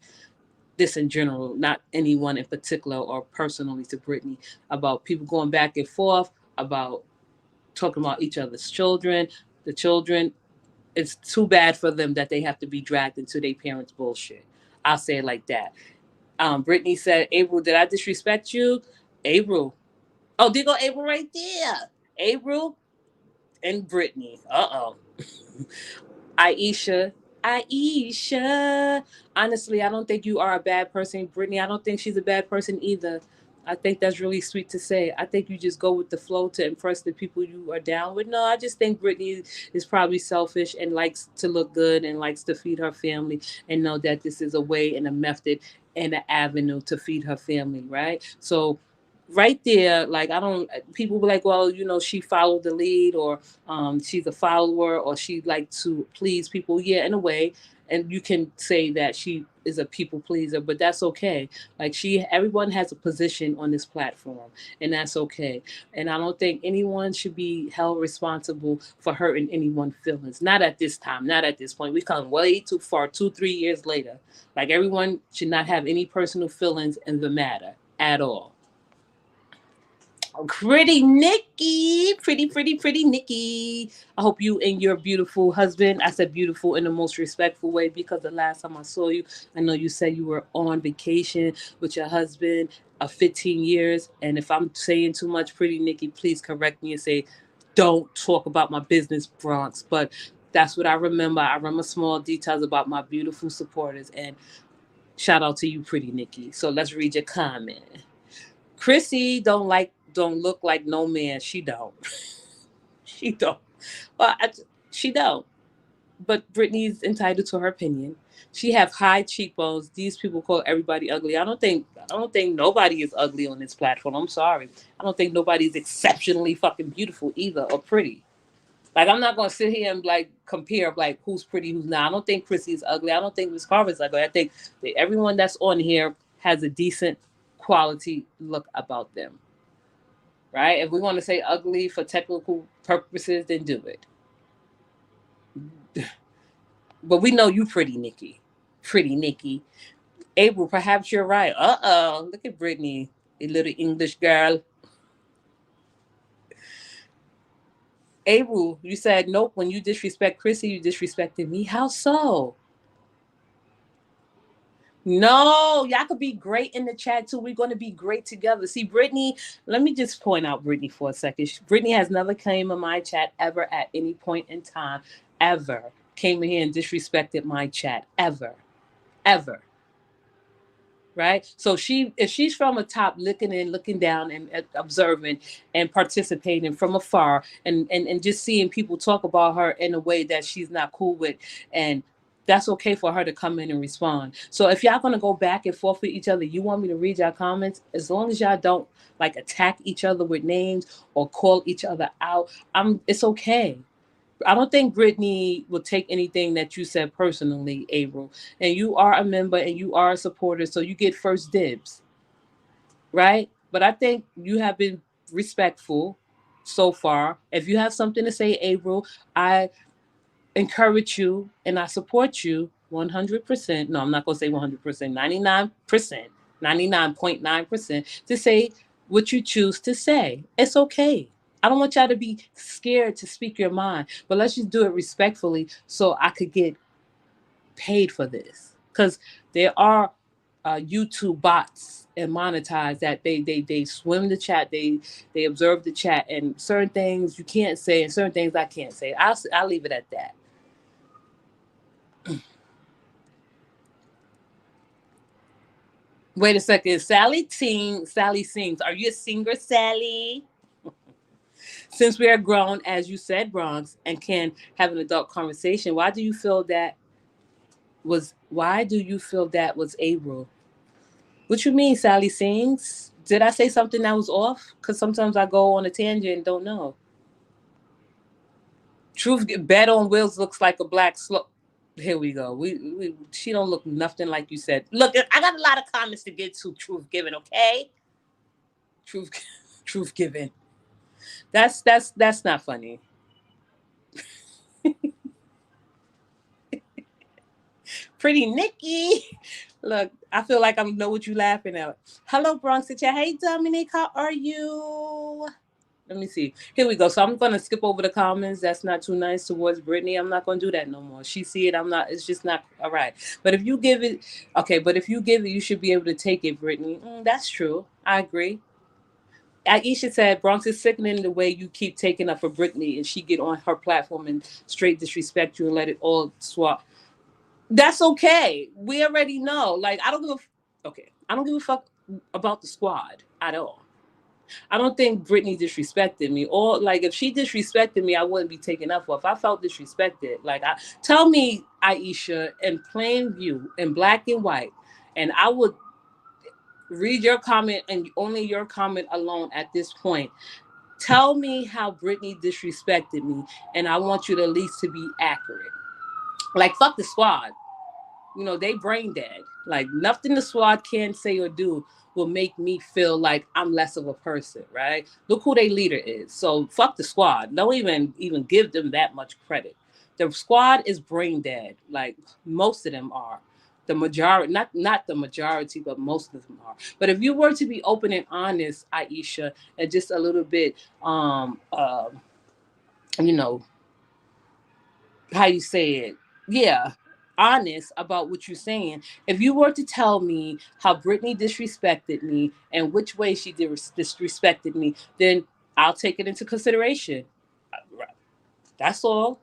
this in general, not anyone in particular or personally to Brittany, about people going back and forth about talking about each other's children, the children. It's too bad for them that they have to be dragged into their parents' bullshit. I'll say it like that. Brittany said, April, did I disrespect you? April. Oh, there go April right there. April, And Brittany. Aisha. Aisha. Honestly, I don't think you are a bad person, Brittany. I don't think she's a bad person either. I think that's really sweet to say. I think you just go with the flow to impress the people you are down with. No, I just think Brittany is probably selfish and likes to look good and likes to feed her family and know that this is a way and a method and an avenue to feed her family, right? So right there, like I don't people be like, well, she followed the lead, or she's a follower, or she like to please people. Yeah, in a way. And you can say that she is a people pleaser, but that's okay. Like everyone has a position on this platform, and that's okay. And I don't think anyone should be held responsible for hurting anyone's feelings. Not at this time, not at this point. We've come way too far, 2 3 years later. Like everyone should not have any personal feelings in the matter at all. Pretty Nikki, pretty Nikki. I hope you and your beautiful husband. I said beautiful in the most respectful way because the last time I saw you, I know you said you were on vacation with your husband of 15 years. And if I'm saying too much, pretty Nikki, please correct me and say, don't talk about my business, Bronx. But that's what I remember. I remember small details about my beautiful supporters. And shout out to you, pretty Nikki. So let's read your comment. Chrissy don't look like no man. She don't. She don't. Well, she don't. But Brittany's entitled to her opinion. She have high cheekbones. These people call everybody ugly. I don't think nobody is ugly on this platform. I'm sorry. I don't think nobody's exceptionally fucking beautiful either or pretty. Like I'm not gonna sit here and like compare like who's pretty, who's not. I don't think Chrissy's ugly. I don't think Miss Carver's ugly. I think that everyone that's on here has a decent quality look about them. Right? If we want to say ugly for technical purposes, then do it. But we know you pretty, Nikki. Pretty Nikki. April, perhaps you're right. Look at Brittany, a little English girl. April, you said nope. When you disrespect Chrissy, you disrespected me. How so? No, y'all could be great in the chat too. We're going to be great together. See, Brittany, let me just point out Brittany for a second. Brittany has never came in my chat ever at any point in time, ever came in here and disrespected my chat, ever, ever. Right? So if she's from a top looking in, looking down and observing and participating from afar and just seeing people talk about her in a way that she's not cool with, and that's okay for her to come in and respond. So if y'all gonna go back and forth with each other, you want me to read y'all comments, as long as y'all don't like attack each other with names or call each other out, it's okay. I don't think Brittany will take anything that you said personally, April. And you are a member and you are a supporter, so you get first dibs, right? But I think you have been respectful so far. If you have something to say, April, I encourage you and I support you 100%. No, I'm not going to say 100%, 99%, 99.9% to say what you choose to say. It's okay. I don't want y'all to be scared to speak your mind, but let's just do it respectfully so I could get paid for this. Because there are YouTube bots and monetize that they swim the chat, they observe the chat, and certain things you can't say and certain things I can't say. I'll leave it at that. Wait a second. Sally sings. Are you a singer, Sally? Since we are grown, as you said, Bronx, and can have an adult conversation, why do you feel that was April? What you mean, Sally sings? Did I say something that was off? Because sometimes I go on a tangent and don't know. Truth bed on wheels looks like a black slope. Here we go. She don't look nothing like you said. Look, I got a lot of comments to get to. Truth given, okay? Truth, truth given. That's not funny. Pretty Nikki. Look, I feel like I know what you laughing at. Hello, Bronx chat. Hey, Dominique, how are you? Let me see. Here we go. So I'm gonna skip over the comments. That's not too nice towards Brittany. I'm not gonna do that no more. She see it. I'm not. It's just not all right. But if you give it, okay. But if you give it, you should be able to take it, Brittany. That's true. I agree. Aisha said, Bronx is sickening the way you keep taking up for Brittany and she get on her platform and straight disrespect you and let it all swap. That's okay. We already know. Like, I don't give a, okay. I don't give a fuck about the squad at all. I don't think Brittany disrespected me. Or like if she disrespected me, I wouldn't be taken up for. If I felt disrespected, like tell me, Aisha, in plain view, in black and white, and I would read your comment and only your comment alone at this point. Tell me how Brittany disrespected me, and I want you to at least to be accurate. Like fuck the squad. They brain dead. Like nothing the squad can say or do will make me feel like I'm less of a person, right? Look who their leader is. So fuck the squad. Don't even give them that much credit. The squad is brain dead. Like most of them are. The majority, not the majority, but most of them are. But if you were to be open and honest, Aisha, and just a little bit, you know, how you say it, yeah, honest about what you're saying. If you were to tell me how Brittany disrespected me and which way she disrespected me, then I'll take it into consideration. That's all.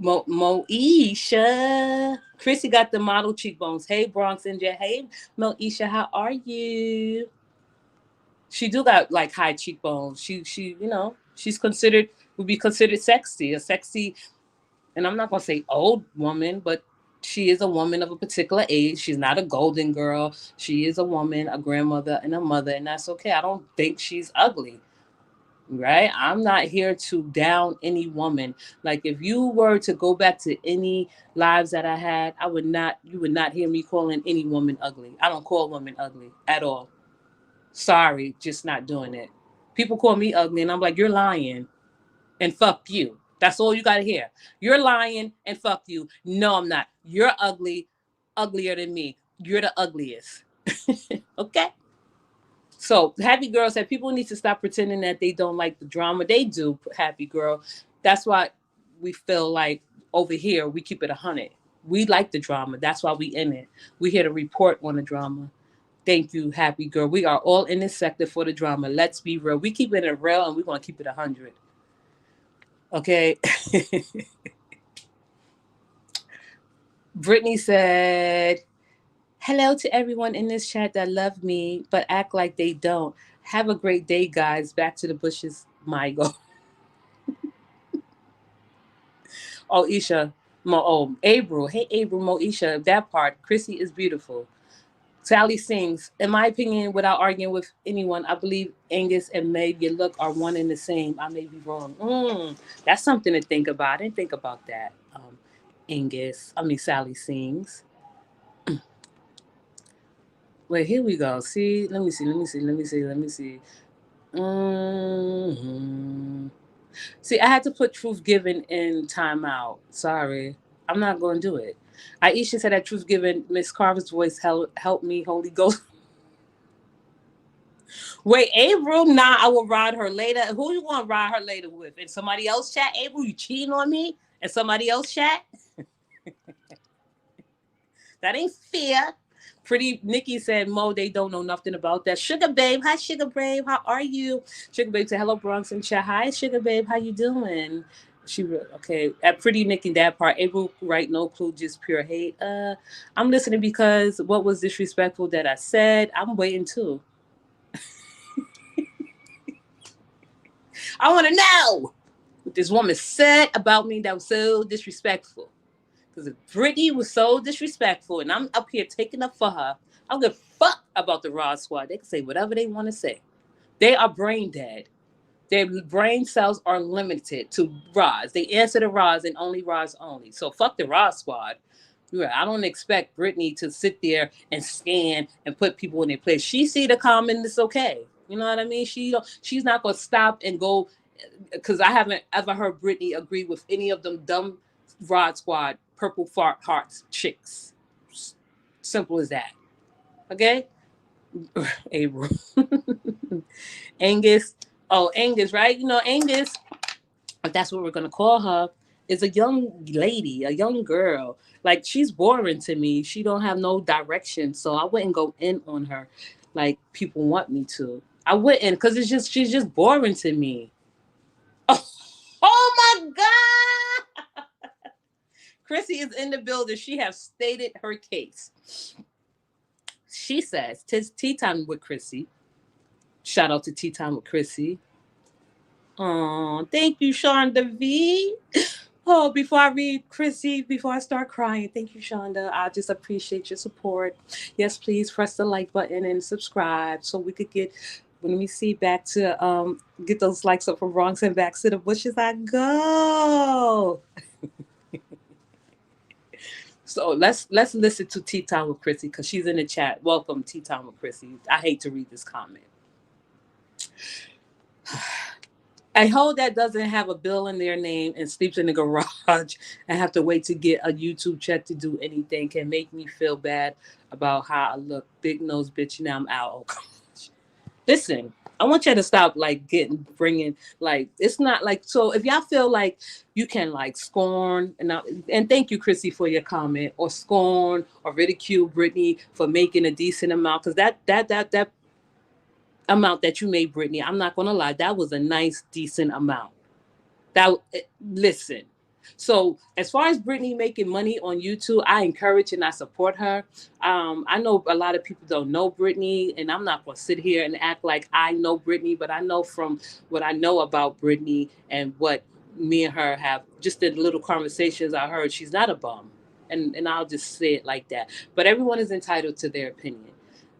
Moesha. Chrissy got the model cheekbones. Hey, Bronx and Jet. Hey, Moesha, how are you? She do got like high cheekbones. She's considered would be considered sexy, a sexy, and I'm not gonna say old woman, but she is a woman of a particular age. She's not a golden girl. She is a woman, a grandmother, and a mother, and that's okay. I don't think she's ugly, right? I'm not here to down any woman. Like if you were to go back to any lives that I had, I would not. You would not hear me calling any woman ugly. I don't call women ugly at all. Sorry, just not doing it. People call me ugly, and I'm like, you're lying and fuck you. That's all you got to hear. You're lying and fuck you. No, I'm not. You're ugly, uglier than me. You're the ugliest. Okay? So, Happy Girl said people need to stop pretending that they don't like the drama. They do, Happy Girl. That's why we feel like over here we keep it 100. We like the drama. That's why we in it. We here to report on the drama. Thank you, Happy Girl. We are all in this sector for the drama. Let's be real. We keep it real and we're going to keep it 100. Okay. Brittany said, hello to everyone in this chat that love me, but act like they don't. Have a great day, guys. Back to the bushes, Migo. Oh, Isha. April. Hey, April, Moesha. That part. Chrissy is beautiful. Sally sings, in my opinion, without arguing with anyone, I believe Angus and Meg, your look are one and the same. I may be wrong. That's something to think about. I didn't think about that. Sally sings. Wait, here we go. See, let me see. hmm See, I had to put Truth Given in timeout. Sorry. I'm not going to do it. Aisha said that Truth Given, Miss Carver's voice help me, Holy Ghost. Wait, April? Nah, I will ride her later. Who you want to ride her later with? And somebody else chat? April, you cheating on me? And somebody else chat? That ain't fair. Pretty Nikki said, Mo, they don't know nothing about that. Sugar Babe. Hi, Sugar Babe. How are you? Sugar Babe said, hello, Bronx and chat. Hi, Sugar Babe. How you doing? Okay. At Pretty Nikki, that part. April, right? No clue, just pure hate. I'm listening because what was disrespectful that I said? I'm waiting too. I want to know what this woman said about me that was so disrespectful. Because if Brittany was so disrespectful and I'm up here taking up for her, I don't give a fuck about the Raw Squad. They can say whatever they want to say. They are brain dead. Their brain cells are limited to Roz. They answer to Roz and only Roz only. So fuck the Raw Squad. I don't expect Brittany to sit there and scan and put people in their place. She see the comment, it's okay. You know what I mean? She's not gonna stop and go, because I haven't ever heard Brittany agree with any of them dumb Rod Squad purple fart hearts chicks. Simple as that. Okay? April. Angus. Oh, Angus, right? Angus, if that's what we're gonna call her, is a young lady, a young girl. Like she's boring to me. She don't have no direction, so I wouldn't go in on her. like people want me to. I wouldn't, because she's just boring to me. Oh, oh my God. Chrissy is in the building. She has stated her case. She says, "Tis tea time with Chrissy." Shout out to Tea Time with Chrissy. Oh, thank you, Shonda V. Oh, before I read Chrissy, before I start crying, thank you, Shonda. I just appreciate your support. Yes, please press the like button and subscribe so we could get, when we see, back to get those likes up from Bronx and back to the bushes I go. So let's listen to Tea Time with Chrissy because she's in the chat. Welcome, Tea Time with Chrissy. I hate to read this comment. A hoe that doesn't have a bill in their name and sleeps in the garage and have to wait to get a YouTube check to do anything can make me feel bad about how I look. Big nose bitch, now I'm out. Oh gosh. Listen, I want you to stop like bringing like, it's not like, so if y'all feel like you can like scorn and thank you Chrissy for your comment, or scorn or ridicule Brittany for making a decent amount, because that amount that you made, Brittany, I'm not gonna lie, that was a nice decent amount. That listen. So as far as Brittany making money on YouTube, I encourage and I support her. I know a lot of people don't know Brittany, and I'm not gonna sit here and act like I know Brittany, but I know from what I know about Brittany and what me and her have, just the little conversations I heard, she's not a bum. And I'll just say it like that. But everyone is entitled to their opinion.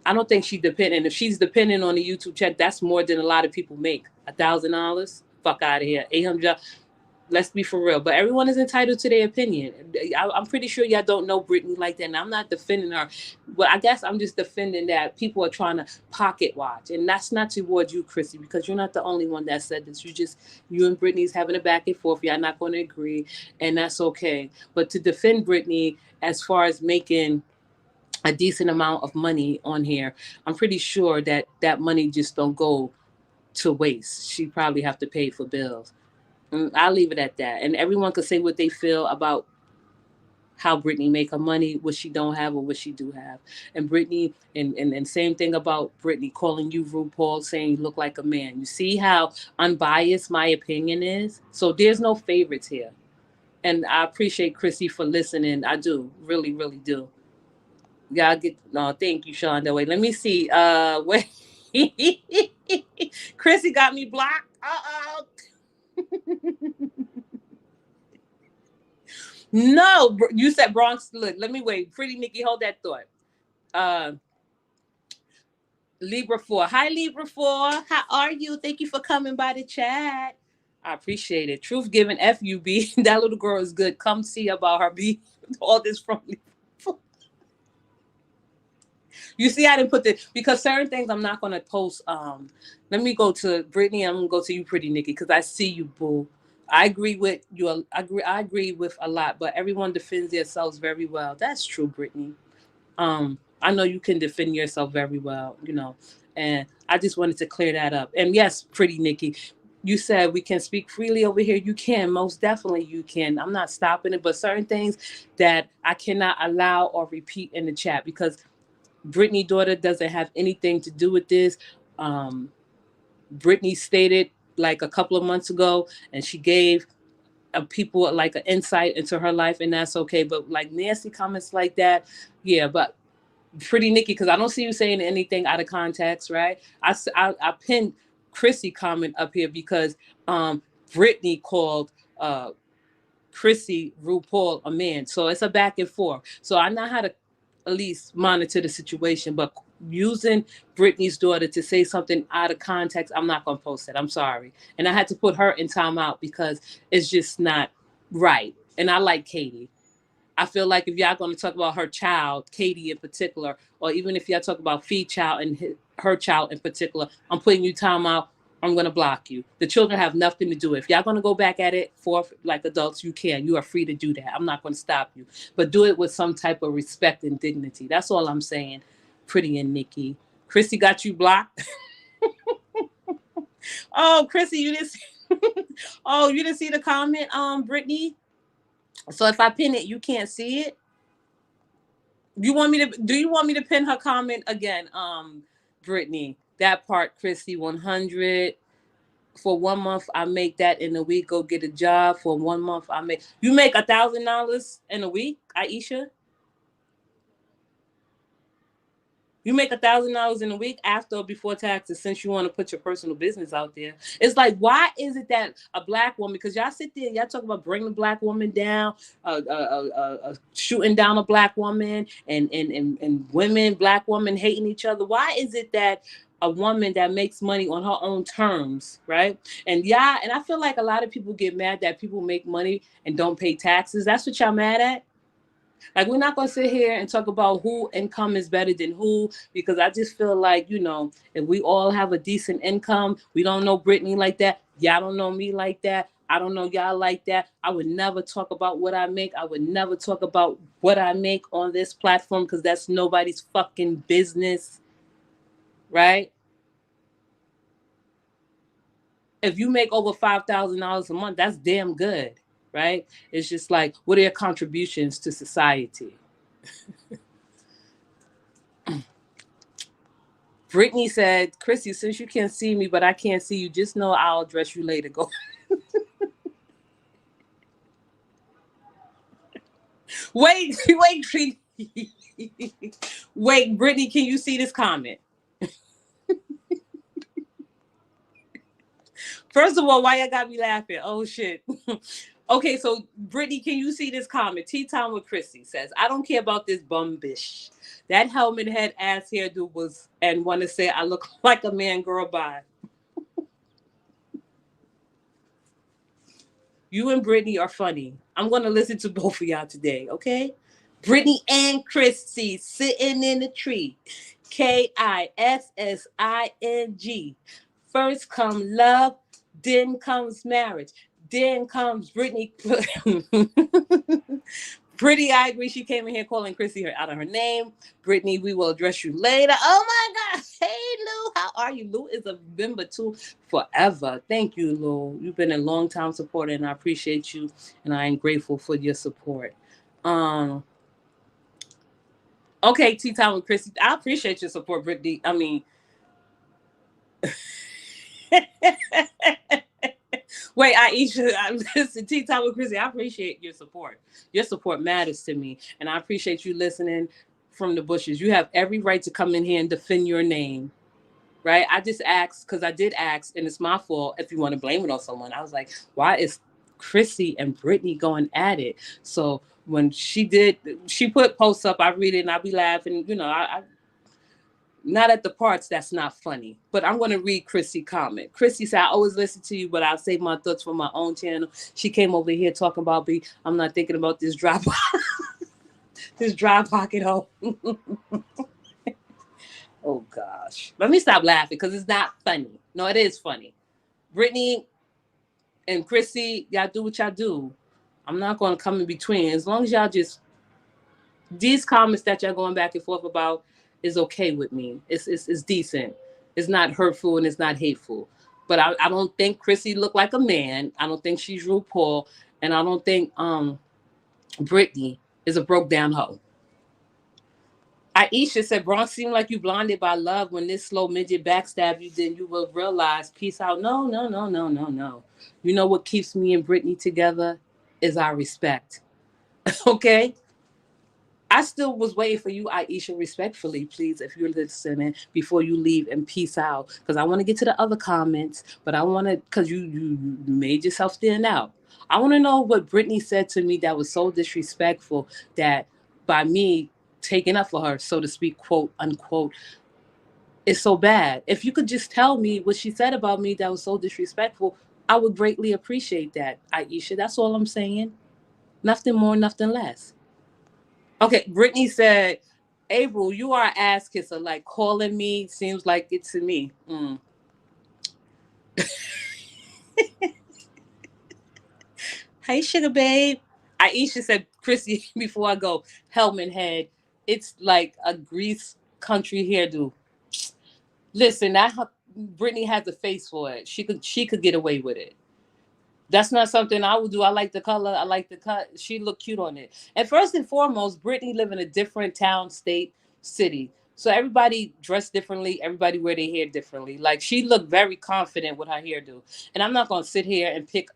I don't think she dependent. If she's dependent on the YouTube check, that's more than a lot of people make. $1,000, fuck out of here. 800. Let's be for real. But everyone is entitled to their opinion. I'm pretty sure y'all don't know Brittany like that, and I'm not defending her. But I guess I'm just defending that people are trying to pocket watch, and that's not towards you, Chrissy, because you're not the only one that said this. You and Brittany's having a back and forth. Y'all not going to agree, and that's okay. But to defend Brittany as far as making a decent amount of money on here, I'm pretty sure that that money just don't go to waste. She probably have to pay for bills. I'll leave it at that. And everyone could say what they feel about how Brittany make her money, what she don't have or what she do have. And Brittany, and same thing about Brittany calling you RuPaul, saying you look like a man. You see how unbiased my opinion is? So there's no favorites here. And I appreciate Chrissy for listening. I do. Really, really do. Y'all get no, thank you, Sean. That way. Let me see. Wait. Chrissy got me blocked. Uh-oh. No, you said Bronx. Look, let me wait. Pretty Nikki, hold that thought. Uh, Libra 4. Hi, Libra 4. How are you? Thank you for coming by the chat. I appreciate it. Truth given FUB. That little girl is good. Come see about her. Be all this from Libra 4. You see, I didn't put the, because certain things I'm not gonna post. Let me go to Brittany. I'm gonna go to you, Pretty Nikki, because I see you, boo. I agree with you. I agree with a lot, but everyone defends themselves very well. That's true, Brittany. I know you can defend yourself very well, and I just wanted to clear that up. And yes, Pretty Nikki, you said we can speak freely over here. You can, most definitely you can. I'm not stopping it, but certain things that I cannot allow or repeat in the chat, because Brittany's daughter doesn't have anything to do with this. Um, Brittany stated like a couple of months ago, and she gave people like an insight into her life, and that's okay. But like nasty comments like that, yeah. But Pretty Nikki, because I don't see you saying anything out of context, right? I pinned Chrissy comment up here because Brittany called Chrissy RuPaul a man, so it's a back and forth. So I know how to at least monitor the situation, but using Brittany's daughter to say something out of context, I'm not gonna post it. I'm sorry. And I had to put her in timeout because it's just not right. And I like Katie. I feel like if y'all going to talk about her child, Katie in particular, or even if y'all talk about Fee child and her child in particular, I'm putting you timeout. I'm going to block you. The children have nothing to do. If y'all going to go back at it for like adults, you can. You are free to do that. I'm not going to stop you. But do it with some type of respect and dignity. That's all I'm saying, Pretty and Nikki. Chrissy got you blocked. Oh, Chrissy, you didn't see oh, you didn't see the comment, Brittany? So if I pin it, you can't see it? Do you want me to pin her comment again, Brittany, that part, Chrissy, 100. For 1 month, I make that in a week. Go get a job. For 1 month, I make. You make $1,000 in a week, Aisha? You make $1,000 in a week after or before taxes, since you want to put your personal business out there. It's like, why is it that a black woman, because y'all sit there and y'all talk about bringing the black woman down, shooting down a black woman, and women, black women hating each other. Why is it that a woman that makes money on her own terms, right? And yeah, and I feel like a lot of people get mad that people make money and don't pay taxes. That's what y'all mad at? Like, we're not gonna sit here and talk about who income is better than who, because I just feel like, if we all have a decent income, we don't know Brittany like that. Y'all don't know me like that. I don't know y'all like that. I would never talk about what I make. I would never talk about what I make on this platform, because that's nobody's fucking business, right? If you make over $5,000 a month, that's damn good, right? It's just like, what are your contributions to society? Brittany said, Chrissy, since you can't see me, but I can't see you, just know I'll address you later. Go. Wait, wait, wait, Brittany, can you see this comment? First of all, why y'all got me laughing? Oh, shit. Okay, so Brittany, can you see this comment? Tea Time with Chrissy says, I don't care about this bum bish. That helmet head ass hairdo was, and want to say I look like a man, girl, bye. You and Brittany are funny. I'm going to listen to both of y'all today, okay? Brittany and Chrissy sitting in the tree. Kissing. First come love, then comes marriage, then comes Brittany. Brittany, I agree. She came in here calling Chrissy out of her name. Brittany, we will address you later. Oh my God. Hey, Lou. How are you? Lou is a member too forever. Thank you, Lou. You've been a long time supporter, and I appreciate you, and I am grateful for your support. Okay, Tea Time with Chrissy. I appreciate your support, Brittany. I mean, wait, Aisha, listen, Tea Time with Chrissy, I appreciate your support. Your support matters to me, and I appreciate you listening from the bushes. You have every right to come in here and defend your name, right? I just asked, because I did ask, and it's my fault if you want to blame it on someone. I was like, why is Chrissy and Brittany going at it? So when she put posts up, I read it and I be laughing. I not at the parts that's not funny, but I'm going to read Chrissy comment. Chrissy said, I always listen to you, but I'll save my thoughts for my own channel. She came over here talking about me. I'm not thinking about this dry this dry pocket hole. Oh gosh. Let me stop laughing, because it's not funny. No, it is funny. Brittany and Chrissy, y'all do what y'all do. I'm not going to come in between. As long as y'all just, these comments that y'all going back and forth about is okay with me. It's decent. It's not hurtful and it's not hateful. But I don't think Chrissy looked like a man. I don't think she's RuPaul. And I don't think Brittany is a broke down hoe. Aisha said, Bronx seemed like you blinded by love. When this slow midget backstab you, then you will realize, peace out. No, no, no, no, no, no. You know what keeps me and Brittany together is our respect. Okay? I still was waiting for you, Aisha, respectfully, please, if you're listening, before you leave and peace out. Because I want to get to the other comments, but I want to, because you made yourself stand out. I want to know what Brittany said to me that was so disrespectful, that by me taking up for her, so to speak, quote unquote, is so bad. If you could just tell me what she said about me that was so disrespectful, I would greatly appreciate that, Aisha. That's all I'm saying. Nothing more, nothing less. Okay, Brittany said, April, you are an ass kisser. Like, calling me seems like it to me. Hey, sugar babe. Aisha said, Chrissy, before I go, helmet head. It's like a grease country hairdo. Listen, Brittany has the face for it. She could get away with it. That's not something I would do. I like the color. I like the cut. She looked cute on it. And first and foremost, Brittany live in a different town, state, city. So everybody dressed differently. Everybody wear their hair differently. Like she looked very confident with her hairdo, and I'm not gonna sit here and pick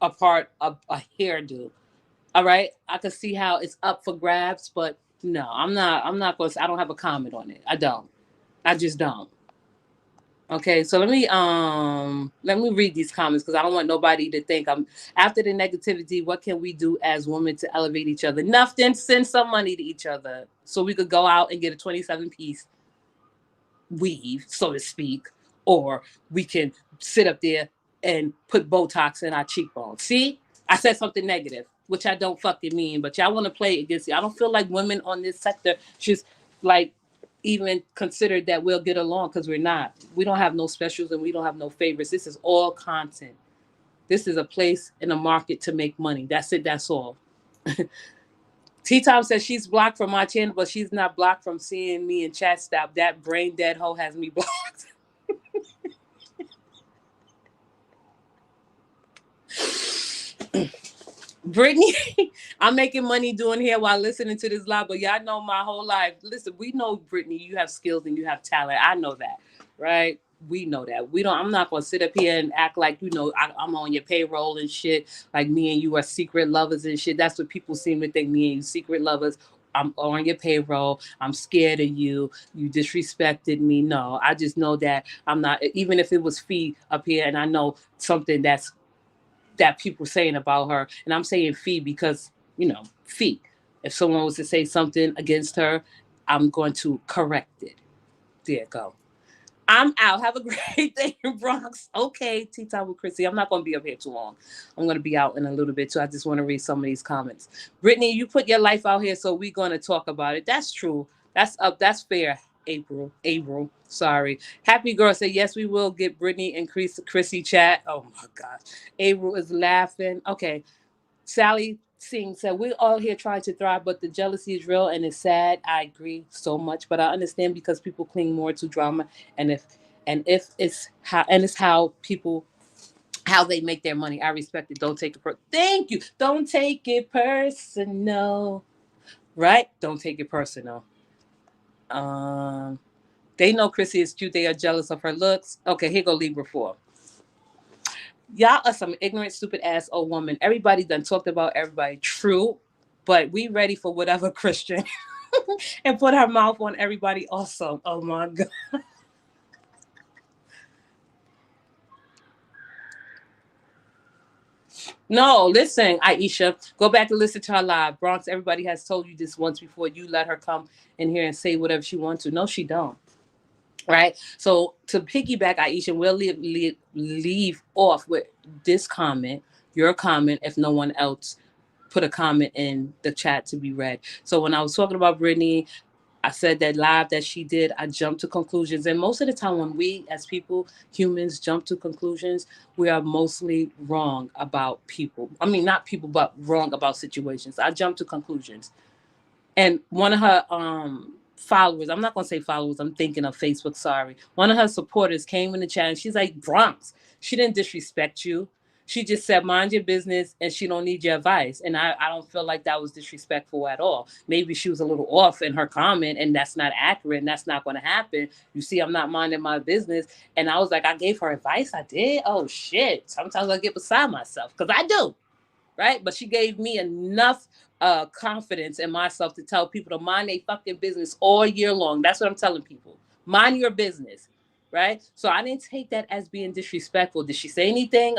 apart a hairdo. All right, I can see how it's up for grabs, but no, I'm not. I'm not going. I don't have a comment on it. I don't. I just don't. Okay, so let me read these comments because I don't want nobody to think I'm after the negativity. What can we do as women to elevate each other? Nothing. Send some money to each other so we could go out and get a 27-piece weave, so to speak, or we can sit up there and put Botox in our cheekbones. See, I said something negative, which I don't fucking mean, but y'all want to play against it. I don't feel like women on this sector just like even consider that we'll get along because we're not. We don't have no specials and we don't have no favorites. This is all content. This is a place in a market to make money. That's it. That's all. T Tom says she's blocked from my channel, but she's not blocked from seeing me in chat stop. That brain dead hoe has me blocked. Brittany, I'm making money doing hair while listening to this live, but y'all know my whole life. Listen, we know, Brittany, you have skills and you have talent. I know that, right? We know that. We don't. I'm not gonna sit up here and act like I'm on your payroll and shit. Like me and you are secret lovers and shit. That's what people seem to think. Me and you secret lovers. I'm on your payroll. I'm scared of you. You disrespected me. No, I just know that I'm not. Even if it was fee up here, and I know something that people saying about her. And I'm saying fee because, fee. If someone was to say something against her, I'm going to correct it. There you go. I'm out. Have a great day in Bronx. Okay, Tea Time with Chrissy. I'm not going to be up here too long. I'm going to be out in a little bit too. I just want to read some of these comments. Brittany, you put your life out here, so we're going to talk about it. That's true. That's up. That's fair. April. Sorry. Happy girl said yes. We will get Brittany and Chrissy chat. Oh my gosh. April is laughing. Okay. Sally Singh said, we're all here trying to thrive, but the jealousy is real and it's sad. I agree so much, but I understand because people cling more to drama and if it's how people how they make their money. I respect it. Don't take it thank you. Don't take it personal. Right? Don't take it personal. Um they know Chrissy is cute. They are jealous of her looks. Okay, here go Libra 4. Y'all are some ignorant, stupid ass old woman. Everybody done talked about everybody. True. But we ready for whatever Christian and put her mouth on everybody also. Oh my God. No, listen, Aisha. Go back and listen to her live. Bronx, everybody has told you this once before. You let her come in here and say whatever she wants to. No, she don't. Right? So to piggyback, Aisha, we'll leave off with this comment, your comment, if no one else put a comment in the chat to be read. So when I was talking about Brittany, I said that live that she did, I jumped to conclusions. And most of the time when we as people, humans jump to conclusions, we are mostly wrong about people. I mean, not people, but wrong about situations. I jump to conclusions. And one of her followers, I'm not gonna say followers, I'm thinking of Facebook, sorry. One of her supporters came in the chat and she's like, Bronx, she didn't disrespect you. She just said, mind your business and she don't need your advice. And I don't feel like that was disrespectful at all. Maybe she was a little off in her comment and that's not accurate and that's not gonna happen. You see, I'm not minding my business. And I was like, I gave her advice. I did. Oh shit. Sometimes I get beside myself because I do, right? But she gave me enough confidence in myself to tell people to mind their fucking business all year long. That's what I'm telling people. Mind your business, right? So I didn't take that as being disrespectful. Did she say anything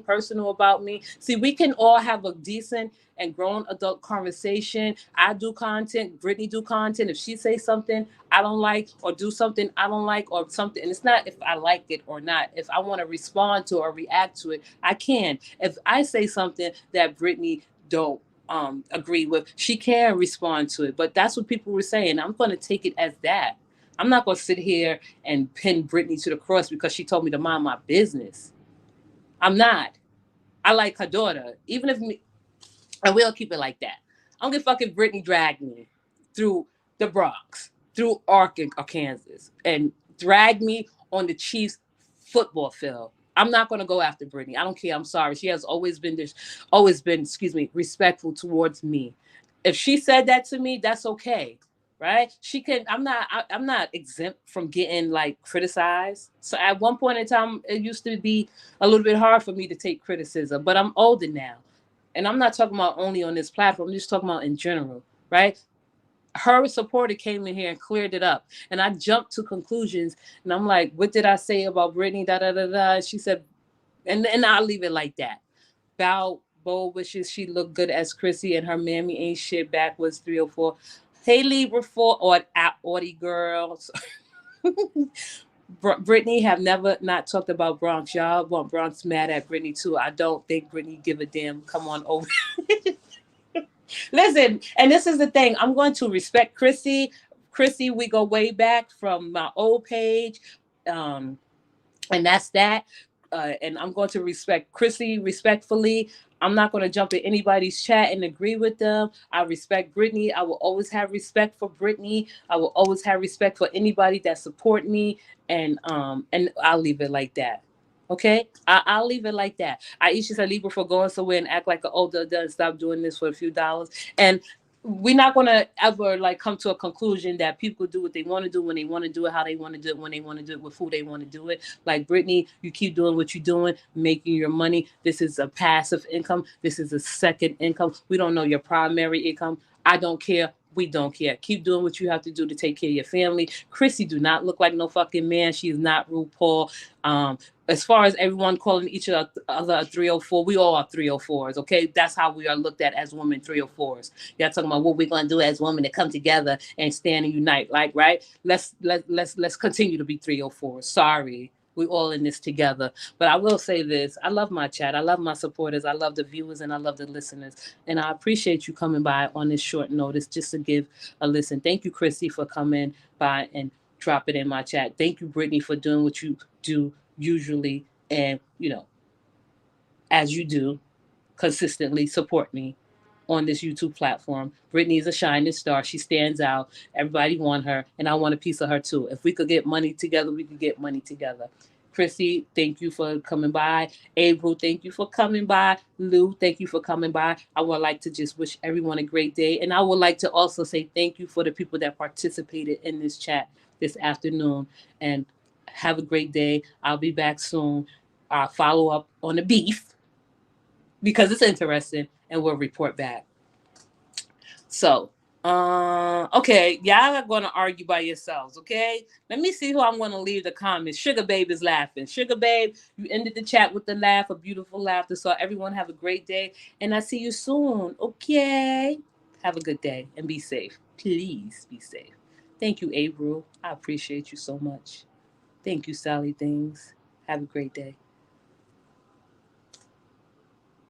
personal about me? See, we can all have a decent and grown adult conversation. I do content, Brittany do content. If she say something I don't like or do something I don't like or something, and it's not if I like it or not. If I want to respond to or react to it, I can. If I say something that Brittany don't agree with, she can respond to it. But that's what people were saying. I'm going to take it as that. I'm not going to sit here and pin Brittany to the cross because she told me to mind my business. I'm not. I like her daughter. Even if me, and we'll keep it like that. I don't give a fuck if Brittany dragged me through the Bronx, through Arkansas, and dragged me on the Chiefs football field. I'm not going to go after Brittany. I don't care. I'm sorry. She has always been, excuse me, respectful towards me. If she said that to me, that's okay. right? She can. I'm not exempt from getting like criticized. So at one point in time, it used to be a little bit hard for me to take criticism, but I'm older now, and I'm not talking about only on this platform. I'm just talking about in general, right? Her supporter came in here and cleared it up, and I jumped to conclusions, and I'm like, "What did I say about Brittany?" Da da da da. She said, and I'll leave it like that. Bow wishes she looked good as Chrissy, and her mammy ain't shit back was 304. Hey Libra for or at Audie girls. Brittany have never not talked about Bronx. Y'all want Bronx mad at Brittany too. I don't think Brittany give a damn. Come on over. Listen, and this is the thing. I'm going to respect Chrissy. Chrissy, we go way back from my old page. Um, and that's that. And I'm going to respect Chrissy respectfully. I'm not going to jump in anybody's chat and agree with them. I respect Brittany. I will always have respect for Brittany. I will always have respect for anybody that support me, and I'll leave it like that. Okay, I'll leave it like that. Aisha said, "Libra for going somewhere and act like an older adult and stop doing this for a few dollars." And we're not gonna ever like come to a conclusion that people do what they want to do when they want to do it, how they want to do it, when they want to do it, with who they want to do it. Like Brittany, you keep doing what you're doing, making your money. This is a passive income. This is a second income. We don't know your primary income. I don't care. We don't care. Keep doing what you have to do to take care of your family. Chrissy do not look like no fucking man. She is not RuPaul. Um, as far as everyone calling each other a 304, we all are 304s. Okay, that's how we are looked at as women 304s. Y'all talking about what we're gonna do as women to come together and stand and unite, like right? Let's continue to be 304s. Sorry. We all in this together. But I will say this. I love my chat. I love my supporters. I love the viewers and I love the listeners. And I appreciate you coming by on this short notice just to give a listen. Thank you, Chrissy, for coming by and drop it in my chat. Thank you, Brittany, for doing what you do usually and, as you do, consistently support me on this YouTube platform. Brittany is a shining star. She stands out. Everybody want her, and I want a piece of her too. If we could get money together, we could get money together. Chrissy, thank you for coming by. April, thank you for coming by. Lou, thank you for coming by. I would like to just wish everyone a great day. And I would like to also say thank you for the people that participated in this chat this afternoon. And have a great day. I'll be back soon. I'll follow up on the beef because it's interesting and we'll report back. So, okay, y'all are gonna argue by yourselves, okay? Let me see who I'm gonna leave the comments. Sugar Babe is laughing. Sugar Babe, you ended the chat with the laugh, a beautiful laughter. So everyone have a great day, and I see you soon. Okay, have a good day and be safe. Please be safe. Thank you, April. I appreciate you so much. Thank you, Sally Things. Have a great day.